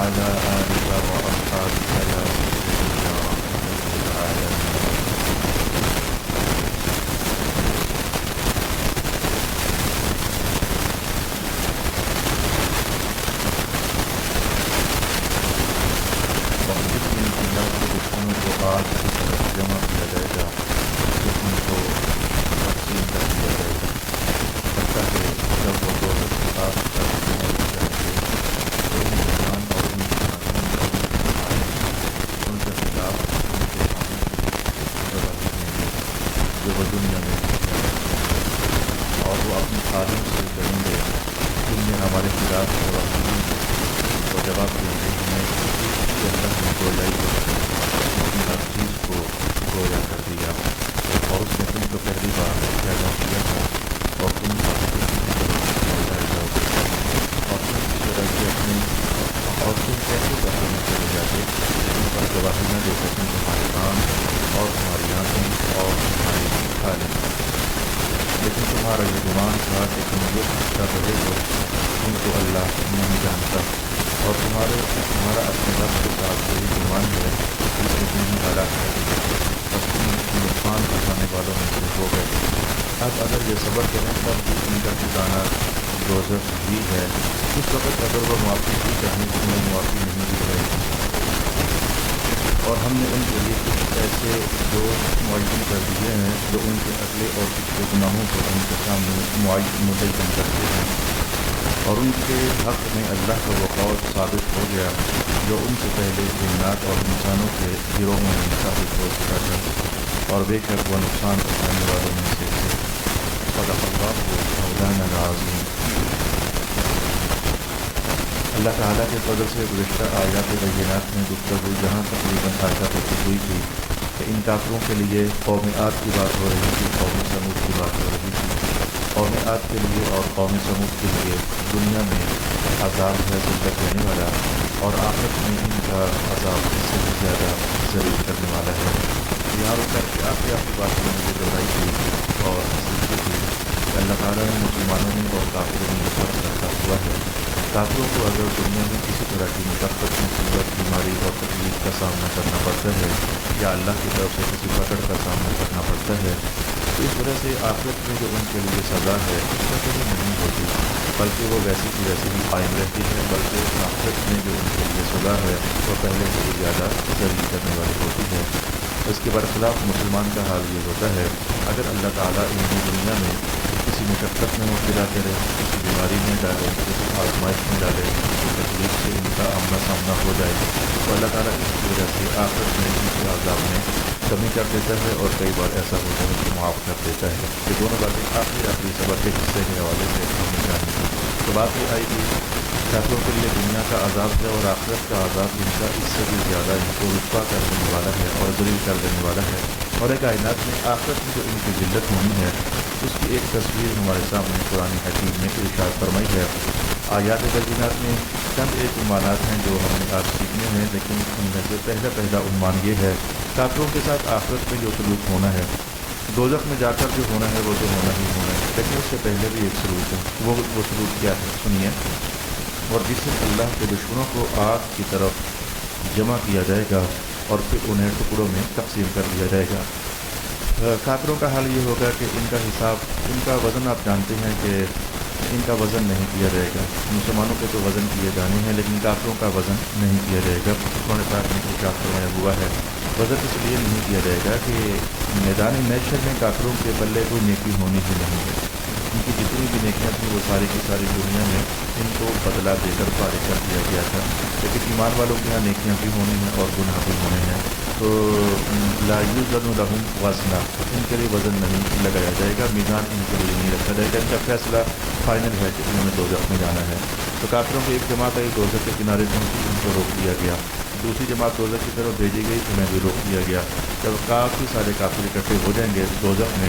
وعلى آلك وأصحابك يا سيدي يا رحمة العالمين. وحدثني بالله کے دشمنوں کو آج کی طرف جمع کیا جائے گا کہ ان کو تقسیم کر دیا جائے گا، حتیٰ کہ جب وہ دوزخ کی آگ تک جمع ہو جائیں گے تو ان مسلمان اور ان ان کے خلاف ان کے گواہی دیں گے جو وہ دنیا میں کیا کرتے ہیں، اور وہ اپنی عالم سے کہیں گے تم نے ہمارے خلاف گواہی دی، وہ جواب دیں گے ہمیں کہ اللہ نے گویائی اپنی ہر چیز کو گویا کر دیا، اور اس نے تم کو پہلی بار پیدا کیا تھا اور تم جائے جاؤ گے، اور تم اس طرح سے اپنے اور تم کیسے کپڑے میں چلے جاتے جن پر گواہی نہ دے سکیں تمہارے کام اور تمہاری آنکھیں اور تمہاری کھالیں، لیکن تمہارا یہ گمان تھا کہ تم جو کچھ کر رہے ہو ان کو اللہ نہیں جانتا، اور تمہارا اپنے رب کے ساتھ وہی گمان ہے جس نے تمہیں ہلاک کر دیا، بس تم نقصان اٹھانے والوں میں سے ہو گئے۔ اب اگر یہ صبر کریں تب بھی ان کا ٹھکانہ دوزخ ہی ہے، اس وقت اگر وہ معافی بھی چاہیں تو انہیں معافی نہیں دی جائے گی، اور ہم نے ان کے لیے کچھ ایسے دوست معین کر دیے ہیں جو ان کے اگلے اور پچھلے گناہوں کو ان کے سامنے متعین کرتے ہیں، اور ان کے حق میں اللہ کا وہ قول ثابت ہو گیا جو ان سے پہلے جنات اور انسانوں کے گروہوں میں ثابت ہو چکا تھا، اور بے شک وہ نقصان اٹھانے والوں میں سے تھے۔ صدق اللہ مولانا العظیم۔ اللہ تعالیٰ کے فضل سے گزشتہ آیات بینات میں گفتگو جہاں تقریباً آشا ہوتی ہوئی تھی کہ ان کافروں کے لیے قوم عاد کی بات ہو رہی تھی، قوم سمود کی بات ہو رہی تھی۔ قوم عاد کے لیے اور قوم سمود کے لیے دنیا میں عذاب ہے ذلت دینے والا، اور آخرت میں ان کا عذاب اس سے بھی زیادہ ذلیل کرنے والا ہے۔ یہاں رک کر کے آخری بات میں مجھے دہرائی تھی اور سمجھی تھی کہ اللہ تعالیٰ نے مسلمانوں میں اور کافروں میں یہ فرق رکھا ہوا ہے۔ کافروں کو اگر دنیا میں کسی طرح کی مشقت، مصیبت، بیماری اور تکلیف کا سامنا کرنا پڑتا ہے یا اللہ کی طرف سے کسی پکڑ کا سامنا کرنا پڑتا ہے تو اس وجہ سے آخرت میں جو ان کے لیے سزا ہے اس کا کبھی نہیں ہوتی، بلکہ وہ ویسی کی ویسی ہی قائم رہتی ہے، بلکہ آخرت میں جو ان کے لیے سزا ہے وہ پہلے سے بھی زیادہ ذلیل کرنے والی ہوتی ہے۔ اس کے برخلاف مسلمان کا حال یہ ہوتا ہے اگر اللہ تعالیٰ انہیں دنیا میں کسی مشقت میں مبتلا کرے، کسی بیماری میں ڈالے، کسی آزمائش میں ڈالے، کسی تکلیف سے ان کا آمنا سامنا ہو جائے تو اللہ تعالیٰ اس کی وجہ سے آخرت میں ان کے عذاب میں کمی کر دیتا ہے، اور کئی بار ایسا ہوتا ہے کہ معاف کر دیتا ہے۔ یہ دونوں باتیں آخری صبر کے حصے کے حوالے سے ہم نے جانی تھی۔ تو بات یہ آئی کہ کافروں کے لیے دنیا کا عذاب ہے اور آخرت کا عذاب ان کا اس سے بھی زیادہ ان کو رسوا کر دینے والا ہے اور ذلیل کر دینے والا ہے، اور کائنات میں آخرت میں جو ان کی ذلت ہونی ہے اس کی ایک تصویر ہمارے سامنے قرآن حکیم نے ارشاد فرمائی ہے۔ آیات بینات میں چند ایک عنوانات ہیں جو ہم نے آج سیکھنے ہیں، لیکن ان میں سے پہلا عنوان یہ ہے کافروں کے ساتھ آخرت میں جو سلوک ہونا ہے، دوزخ میں جا کر جو ہونا ہے وہ تو ہونا ہی ہونا ہے، لیکن اس سے پہلے بھی ایک سلوک ہے، وہ سلوک کیا ہے سنیے۔ اور جس سے اللہ کے دشمنوں کو آگ کی طرف جمع کیا جائے گا اور پھر انہیں ٹکڑوں میں تقسیم کر دیا جائے گا۔ کافروں کا حال یہ ہوگا کہ ان کا حساب، ان کا وزن آپ جانتے ہیں کہ ان کا وزن نہیں کیا جائے گا، مسلمانوں کے تو وزن کیے جانے ہیں لیکن کافروں کا وزن نہیں کیا جائے گا۔ قرآن پاک میں ارشاد فرمایا ہوا ہے وزن اس لیے نہیں کیا جائے گا کہ میدان محشر میں کافروں کے پلے کوئی نیکی ہونی ہی نہیں ہے، ان کی جتنی بھی نیکیاں تھیں وہ ساری کی ساری دنیا میں ان کو بدلہ دے کر فارغ کر دیا گیا تھا، لیکن ایمان والوں کے یہاں نیکیاں بھی ہونی ہیں اور گناہ بھی ہونے ہیں، تو لا یوزن لہم وزنا، ان کے لیے وزن نہیں لگایا جائے گا، میزان ان کے لیے نہیں رکھا جائے گا، ان کا فیصلہ فائنل ہے کہ انہوں نے دوزخ میں جانا ہے۔ تو کافروں کی ایک جماعت آئی دوزخ کے کنارے پہنچی، ان کو روک دیا گیا، دوسری جماعت دوزخ کی طرف بھیجی گئی، انہیں بھی روک دیا گیا۔ جب کافی سارے کافر اکٹھے ہو جائیں گے دوزخ میں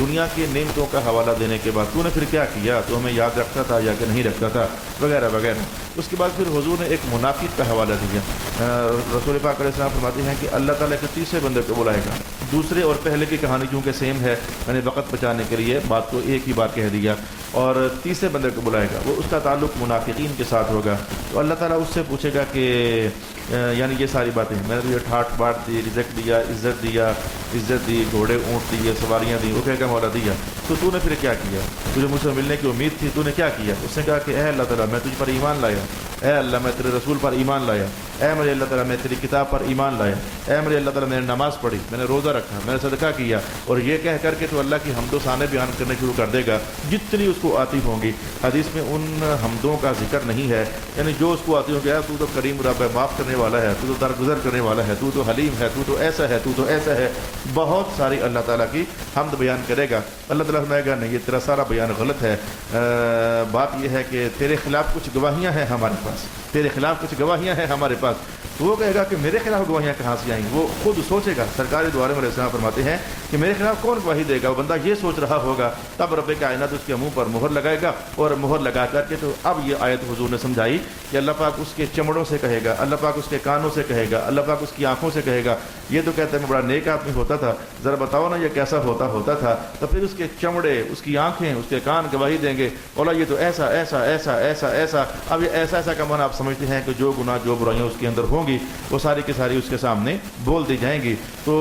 دنیا کی نعمتوں کا حوالہ دینے کے بعد تو نے پھر کیا کیا، تو ہمیں یاد رکھتا تھا یا کہ نہیں رکھتا تھا، وغیرہ وغیرہ۔ اس کے بعد پھر حضور نے ایک منافق کا حوالہ دیا۔ رسول پاک علیہ السلام فرماتے ہیں کہ اللہ تعالیٰ کے تیسرے بندے کو بلائے گا۔ دوسرے اور پہلے کی کہانی چونکہ سیم ہے، میں نے وقت بچانے کے لیے بات کو ایک ہی بار کہہ دیا، اور تیسرے بندے کو بلائے گا، وہ اس کا تعلق منافقین کے ساتھ ہوگا۔ تو اللہ تعالیٰ اس سے پوچھے گا کہ یعنی یہ ساری باتیں میں نے تجھے ٹھاٹ باٹ دی، رزق دیا، عزت دی، گھوڑے اونٹ دیے، سواریاں دی، وہ کہے گا مولا دیا، تو نے پھر کیا کیا؟ تجھے مجھ سے ملنے کی امید تھی، تو نے کیا کیا؟ اس نے کہا کہ اے اللہ تعالیٰ میں تجھ پر ایمان لایا، اے اللہ میں تیرے رسول پر ایمان لایا، اے میرے اللہ تعالیٰ میں تیری کتاب پر ایمان لایا، اے میرے اللہ تعالیٰ میں نے نماز پڑھی، میں نے روزہ رکھا، میں نے صدقہ کیا، اور یہ کہہ کر کے تو اللہ کی حمد و ثنا بیان کرنے شروع کر دے گا جتنی اس کو آتی ہوں گی۔ حدیث میں ان حمدوں کا ذکر نہیں ہے، یعنی جو اس کو آتی ہوں گی، تو تو کریم رب ہے، معاف کرنے والا ہے، تو درگزر کرنے والا ہے، تو حلیم ہے، تو ایسا ہے، تو ایسا ہے، بہت ساری اللہ تعالیٰ کی حمد بیان کرے گا۔ اللہ تعالیٰ فرمائے گا نہیں، یہ تیرا سارا بیان غلط ہے، بات یہ ہے کہ تیرے خلاف کچھ گواہیاں ہیں ہمارے پاس، تیرے خلاف کچھ گواہیاں ہیں ہمارے پاس۔ تو وہ کہے گا کہ میرے خلاف گواہیاں کہاں سے آئیں گی؟ وہ خود سوچے گا۔ سرکار دو عالم علیہ السلام فرماتے ہیں کہ میرے خلاف کون گواہی دے گا؟ وہ بندہ یہ سوچ رہا ہوگا، تب رب کائنات اس کے منہ پر مہر لگائے گا، اور مہر لگا کر کے تو اب یہ آیت حضور نے سمجھائی کہ اللہ پاک اس کے چمڑوں سے کہے گا، اللہ پاک اس کے کانوں سے کہے گا، اللہ پاک اس کی آنکھوں سے کہے گا، یہ تو کہتا ہے میں بڑا نیک آدمی ہوتا تھا، ذرا بتاؤ نا یہ کیسا ہوتا تھا۔ تو پھر اس کے چمڑے، اس کی آنکھیں، اس کے کان گواہی دیں گے، اولا یہ تو ایسا ایسا ایسا ایسا ایسا۔ اب یہ ایسا ایسا کا معنی آپ سمجھتے ہیں کہ جو گناہ، جو برائیاں اس کے اندر ہوں گی وہ ساری کی ساری اس کے سامنے بول دی جائیں گی۔ تو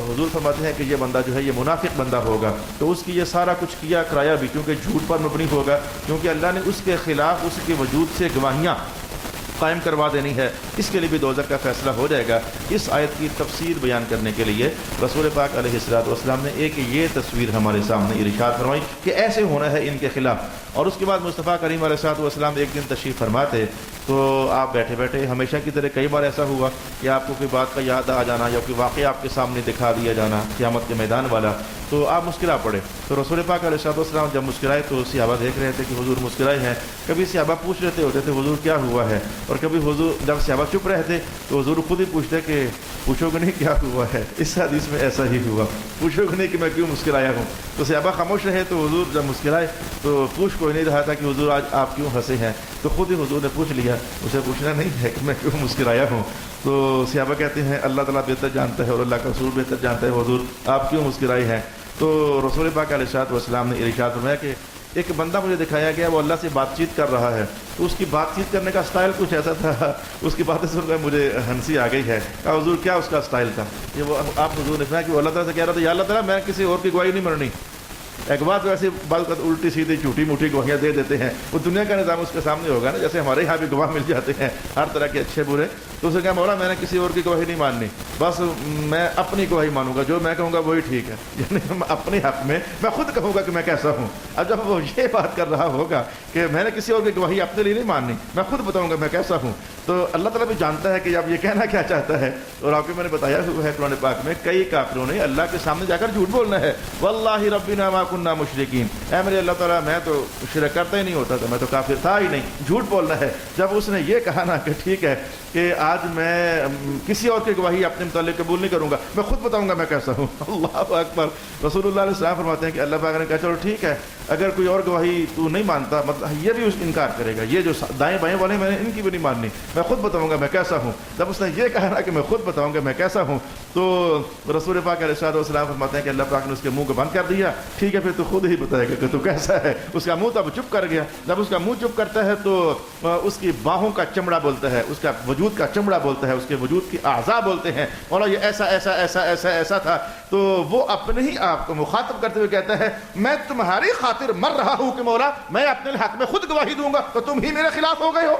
حضور فرماتے ہیں کہ یہ بندہ جو ہے یہ منافق بندہ ہوگا، تو اس کی یہ سارا کچھ کیا کرایا بھی کیونکہ جھوٹ پر مبنی ہوگا، کیونکہ اللہ نے اس کے خلاف اس کے وجود سے گواہیاں قائم کروا دینی ہے، اس کے لیے بھی دوزخ کا فیصلہ ہو جائے گا۔ اس آیت کی تفسیر بیان کرنے کے لیے رسول پاک علیہ السلام نے ایک یہ تصویر ہمارے سامنے ارشاد فرمائی کہ ایسے ہونا ہے ان کے خلاف۔ اور اس کے بعد مصطفیٰ کریم علیہ السلام ایک دن تشریف فرماتے تو آپ بیٹھے بیٹھے ہمیشہ کی طرح کئی بار ایسا ہوا کہ آپ کو کوئی بات کا یاد آ جانا یا کوئی واقعہ آپ کے سامنے دکھا دیا جانا قیامت کے میدان والا، تو آپ مسکرا پڑے۔ تو رسول پاک علیہ السلام جب مسکرائے تو صحابہ دیکھ رہے تھے کہ حضور مسکرائے ہیں۔ کبھی صحابہ پوچھ رہتے ہوتے تھے حضور کیا ہوا ہے، اور کبھی حضور جب صحابہ چپ رہے تھے تو حضور خود ہی پوچھتے کہ پوچھو گے نہیں کیا ہوا ہے۔ اس حدیث میں ایسا ہی ہوا، پوچھو گے نہیں کہ میں کیوں مسکرایا ہوں۔ تو صحابہ خاموش رہے تو حضور جب مسکرائے تو پوچھ کوئی نہیں رہا تھا کہ حضور آج آپ کیوں ہنسے ہیں، تو خود ہی حضور نے پوچھ لیا، اسے پوچھنا نہیں ہے کہ میں کیوں مسکرایا ہوں۔ تو صحابہ کہتے ہیں اللہ تعالیٰ بہتر جانتا ہے اور اللہ کا رسول بہتر جانتا ہے حضور آپ کیوں مسکرائے ہیں۔ تو رسول پاک علیہ السلام نے ارشاد فرمایا کہ ایک بندہ مجھے دکھایا گیا، وہ اللہ سے بات چیت کر رہا ہے، تو اس کی بات چیت کرنے کا سٹائل کچھ ایسا تھا، اس کی باتیں سن کر مجھے ہنسی آ گئی ہے۔ کہا حضور کیا اس کا سٹائل تھا؟ یہ وہ آپ حضور نے فرمایا کہ وہ اللہ تعالیٰ سے کہہ رہا تھا یا اللہ تعالیٰ میں کسی اور کی گواہی نہیں مرنی۔ ایک بات ویسے بعض الٹی سیدھی جھوٹی موٹی گواہیاں دے دیتے ہیں، وہ دنیا کا نظام اس کے سامنے ہوگا نا، جیسے ہمارے یہاں بھی گواہ مل جاتے ہیں ہر طرح کے اچھے برے، تو اسے کہا مولا میں نے کسی اور کی گواہی نہیں ماننی، بس میں اپنی گواہی مانوں گا، جو میں کہوں گا وہی ٹھیک ہے، یعنی اپنے حق میں میں خود کہوں گا کہ میں کیسا ہوں۔ اب جب وہ یہ بات کر رہا ہوگا کہ میں نے کسی اور کی گواہی اپنے لیے نہیں ماننی، میں خود بتاؤں گا میں کیسا ہوں، تو اللہ تعالیٰ بھی جانتا ہے کہ اب یہ کہنا کیا چاہتا ہے۔ اور آپ کو میں نے بتایا ہوا ہے قرآن پاک میں کئی کافروں نے اللہ کے سامنے جا کر جھوٹ بولنا ہے، واللہ ربنا ما کننا مشرکین، اے میرے اللہ تعالیٰ میں تو شرک کرتا ہی نہیں ہوتا تھا، میں تو کافر تھا ہی نہیں، جھوٹ بولنا ہے۔ جب اس نے یہ کہا نا کہ ٹھیک ہے کہ آج میں کسی اور کی گواہی اپنے متعلق قبول نہیں کروں گا، میں خود بتاؤں گا میں کیسا ہوں۔ اللہ اکبر۔ رسول اللہ علیہ السلام فرماتے ہیں کہ اللہ پاک نے کہا چلو ٹھیک ہے، اگر کوئی اور گواہی تو نہیں مانتا، مطلب یہ بھی اس انکار کرے گا، یہ جو دائیں بائیں والے میں نے ان کی بھی نہیں ماننی، میں خود بتاؤں گا میں کیسا ہوں۔ جب اس نے یہ کہا نا کہ میں خود بتاؤں گا میں کیسا ہوں، تو رسول پاک علیہ السلام فرماتے ہیں کہ اللہ پاک نے اس کے منہ کو بند کر دیا، ٹھیک ہے پھر تو خود ہی بتائے گا کہ تو کیسا ہے۔ اس کا منہ تب چپ کر گیا، جب اس کا منہ چپ کرتا ہے تو اس کی باہوں کا چمڑا بولتا ہے، اس کا وجود کا چمڑا بولتا ہے، اس کے وجود کی اعضاء بولتے ہیں مولا یہ ایسا ایسا ایسا ایسا ایسا تھا۔ تو وہ اپنے ہی آپ کو مخاطب کرتے ہوئے کہتا ہے میں تمہاری خاطر مر رہا ہوں کہ مولا میں اپنے حق میں خود گواہی دوں گا تو تم ہی میرے خلاف ہو گئے ہو۔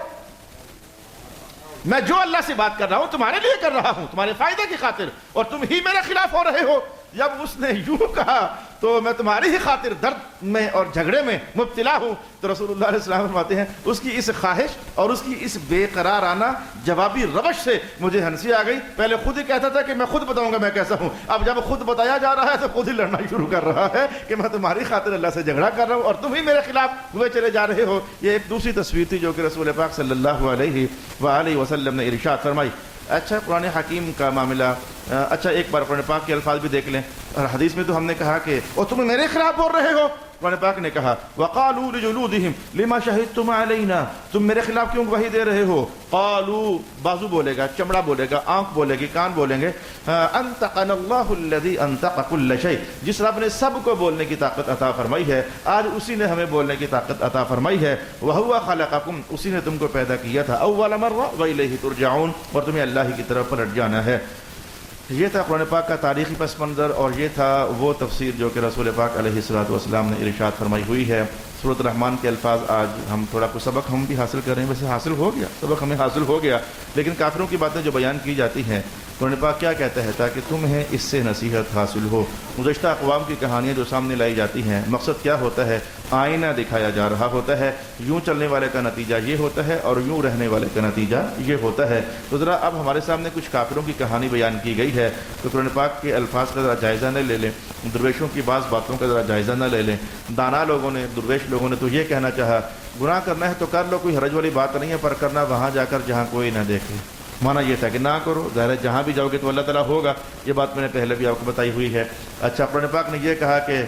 میں جو اللہ سے بات کر رہا ہوں تمہارے لیے کر رہا ہوں، تمہارے فائدے کی خاطر، اور تم ہی میرے خلاف ہو رہے ہو۔ جب اس نے یوں کہا تو میں تمہاری ہی خاطر درد میں اور جھگڑے میں مبتلا ہوں، تو رسول اللہ علیہ السلام فرماتے ہیں اس کی اس خواہش اور اس کی اس بے قرارانہ جوابی روش سے مجھے ہنسی آ گئی۔ پہلے خود ہی کہتا تھا کہ میں خود بتاؤں گا میں کیسا ہوں، اب جب خود بتایا جا رہا ہے تو خود ہی لڑنا شروع کر رہا ہے کہ میں تمہاری خاطر اللہ سے جھگڑا کر رہا ہوں اور تم ہی میرے خلاف ہوئے چلے جا رہے ہو۔ یہ ایک دوسری تصویر تھی جو کہ رسول پاک صلی اللہ علیہ وآلہ وسلم نے ارشاد فرمائی۔ اچھا قرآن حکیم کا معاملہ، اچھا ایک بار قرآن پاک کے الفاظ بھی دیکھ لیں. اور حدیث میں تو ہم نے کہا کہ اور تم میرے خلاف بول رہے ہو. قرآن پاک نے کہا وقالوا لجلودهم لما شهدتم علينا، تم میرے خلاف کیوں گواہی دے رہے ہو. قالوا، بازو بولے گا، چمڑا بولے گا، آنکھ بولے گی، کان بولیں گے. انطقنا اللہ الذي انطق كل شيء، جس رب نے سب کو بولنے کی طاقت عطا فرمائی ہے، آج اسی نے ہمیں بولنے کی طاقت عطا فرمائی ہے. وهو خلقكم، اسی نے تم کو پیدا کیا تھا. اول مرہ والیہ ترجعون، اور تمہیں اللہ ہی کی طرف پلٹ جانا ہے. یہ تھا قرآن پاک کا تاریخی پس منظر، اور یہ تھا وہ تفسیر جو کہ رسول پاک علیہ الصلوۃ والسلام نے ارشاد فرمائی ہوئی ہے. سورۃ الرحمن کے الفاظ آج ہم تھوڑا کچھ سبق ہم بھی حاصل کر رہے ہیں، ویسے حاصل ہو گیا، سبق ہمیں حاصل ہو گیا، لیکن کافروں کی باتیں جو بیان کی جاتی ہیں قرآن پاک کیا کہتا ہے تاکہ تمہیں اس سے نصیحت حاصل ہو. گزشتہ اقوام کی کہانیاں جو سامنے لائی جاتی ہیں، مقصد کیا ہوتا ہے؟ آئینہ دکھایا جا رہا ہوتا ہے، یوں چلنے والے کا نتیجہ یہ ہوتا ہے اور یوں رہنے والے کا نتیجہ یہ ہوتا ہے. تو ذرا اب ہمارے سامنے کچھ کافروں کی کہانی بیان کی گئی ہے، تو قرآن پاک کے الفاظ کا ذرا جائزہ نہ لے لیں، درویشوں کی بعض باتوں کا ذرا جائزہ نہ لے لیں. دانا لوگوں نے، درویش لوگوں نے تو یہ کہنا چاہا گناہ کرنا ہے تو کر لو، کوئی حرج والی بات نہیں ہے، پر کرنا وہاں جا کر جہاں کوئی نہ دیکھے. مانا یہ تھا کہ نہ کرو، ظاہر ہے جہاں بھی جاؤ گے تو اللہ تعالیٰ ہوگا، یہ بات میں نے پہلے بھی آپ کو بتائی ہوئی ہے. اچھا قرآن پاک نے یہ کہا کہ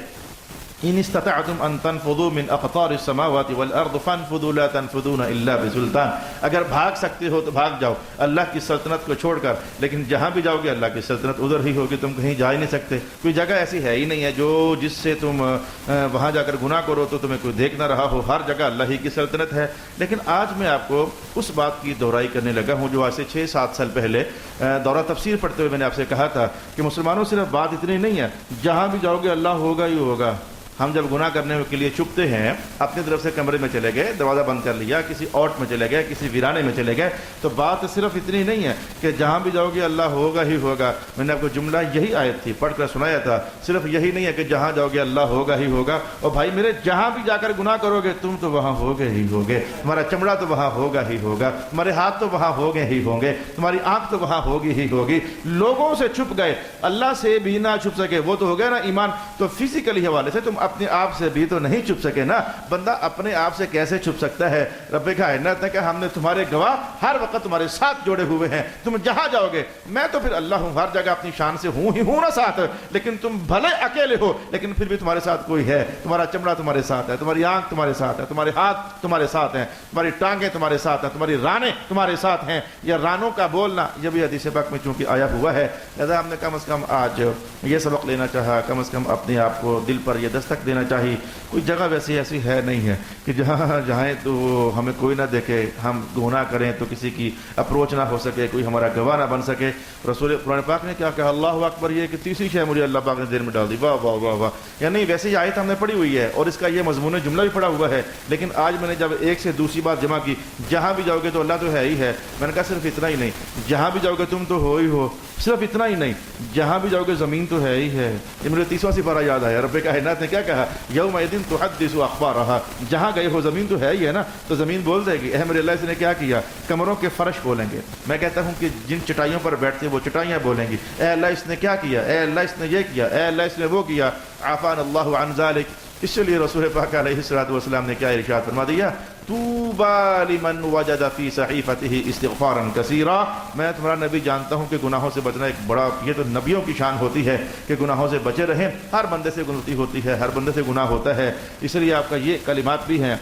ان استطعتم ان تنفذوا من اقطار السماوات والارض فانفذوا لا تنفذون الا بسلطان، اگر بھاگ سکتے ہو تو بھاگ جاؤ اللہ کی سلطنت کو چھوڑ کر، لیکن جہاں بھی جاؤ گے اللہ کی سلطنت ادھر ہی ہوگی، تم کہیں جا ہی نہیں سکتے. کوئی جگہ ایسی ہے ہی نہیں ہے جو جس سے تم وہاں جا کر گناہ کرو تو تمہیں کوئی دیکھ نہ رہا ہو، ہر جگہ اللہ ہی کی سلطنت ہے. لیکن آج میں آپ کو اس بات کی دہرائی کرنے لگا ہوں جو آج سے 6-7 سال پہلے دورہ تفسیر پڑھتے ہوئے میں نے آپ سے کہا تھا کہ مسلمانوں صرف بات اتنی نہیں ہے جہاں بھی جاؤ گے اللہ ہوگا ہی ہوگا. ہم جب گناہ کرنے کے لیے چھپتے ہیں، اپنی طرف سے کمرے میں چلے گئے، دروازہ بند کر لیا، کسی اوٹ میں چلے گئے، کسی ویرانے میں چلے گئے، تو بات صرف اتنی نہیں ہے کہ جہاں بھی جاؤ گے اللہ ہوگا ہی ہوگا. میں نے آپ کو جملہ یہی آیت تھی پڑھ کر سنایا تھا، صرف یہی نہیں ہے کہ جہاں جاؤ گے اللہ ہوگا ہی ہوگا. اور بھائی میرے جہاں بھی جا کر گناہ کرو گے تم تو وہاں ہوگے ہی ہوگے، تمہارا چمڑا تو وہاں ہوگا ہی ہوگا، تمہارے ہاتھ تو وہاں ہوگے ہی ہوں گے، تمہاری آنکھ تو وہاں ہوگی ہی ہوگی. لوگوں سے چھپ گئے، اللہ سے بھی نہ چھپ سکے، وہ تو ہو گیا نا ایمان. تو فزیکلی حوالے سے تم اپنے آپ سے بھی تو نہیں چھپ سکے نا. بندہ اپنے آپ سے کیسے چھپ سکتا ہے؟ رب کائنات نے کہا ہم نے تمہارے گواہ ہر وقت تمہارے ساتھ جوڑے ہوئے ہیں، تم جہاں جاؤ گے میں تو پھر اللہ ہوں، ہر جگہ اپنی شان سے ہوں ہی ہوں نا ساتھ. لیکن تم بھلے اکیلے ہو لیکن پھر بھی تمہارے ساتھ کوئی ہے، تمہارا چمڑا تمہارے ساتھ ہے، تمہاری آنکھ تمہارے ساتھ ہے، تمہارے ہاتھ تمہارے ساتھ ہیں، تمہاری ٹانگیں تمہارے ساتھ ہیں، تمہاری رانیں تمہارے ساتھ ہیں. یہ رانوں کا بولنا یہ بھی حدیث پاک میں چونکہ آیا ہوا ہے، لہذا ہم نے کم از کم آج یہ سبق لینا چاہا، کم از کم اپنے آپ کو دل پر یہ دستک دینا چاہیے. کوئی جگہ ویسی ایسی ہے نہیں ہے کہ جہاں جائیں تو ہمیں کوئی نہ دیکھے، ہم گناہ کریں تو کسی کی اپروچ نہ ہو سکے، کوئی ہمارا گواہ نہ بن سکے. رسول قرآن پاک نے کیا کہا؟ اللہ اکبر. یہ کہ تیسری شے مجھے اللہ پاک نے دیر میں ڈال دی. واہ واہ واہ واہ. یعنی ویسے ہی آیت ہم نے پڑھی ہوئی ہے اور اس کا یہ مضمون جملہ بھی پڑھا ہوا ہے، لیکن آج میں نے جب ایک سے دوسری بات جمع کی، جہاں بھی جاؤ گے تو اللہ تو ہے ہی ہے، میں نے کہا صرف اتنا ہی نہیں، جہاں بھی جاؤ گے تم تو ہو ہی ہو، صرف اتنا ہی نہیں، جہاں بھی جاؤ گے زمین تو ہے ہی ہے. یہ مجھے 30واں سپارہ یاد آیا. رب کائنات نے کیا کہا؟ یومئذ تحدث اخبارها. جہاں گئے ہو زمین تو ہے ہی ہے نا، تو زمین بول دے گی. اے میرے اللہ اس نے کیا کیا؟ کمروں کے فرش بولیں گے. میں کہتا ہوں کہ جن چٹائیوں پر بیٹھتے وہ چٹائیاں بولیں گی اے اللہ اس نے کیا کیا، اے اللہ اس نے یہ کیا، اے اللہ اس نے وہ کیا. عافانا اللہ عن ذلک. اس لیے رسول پاک علیہ الصلوۃ والسلام نے کیا ارشاد فرما دیا؟ طوبى لمن وجد في صحيفته استغفارا كثيرا. میں تمہارا نبی جانتا ہوں کہ گناہوں سے بچنا ایک بڑا، یہ تو نبیوں کی شان ہوتی ہے کہ گناہوں سے بچے رہیں. ہر بندے سے غلطی ہوتی ہے، ہر بندے سے گناہ ہوتا ہے، اس لیے آپ کا یہ کلمات بھی ہیں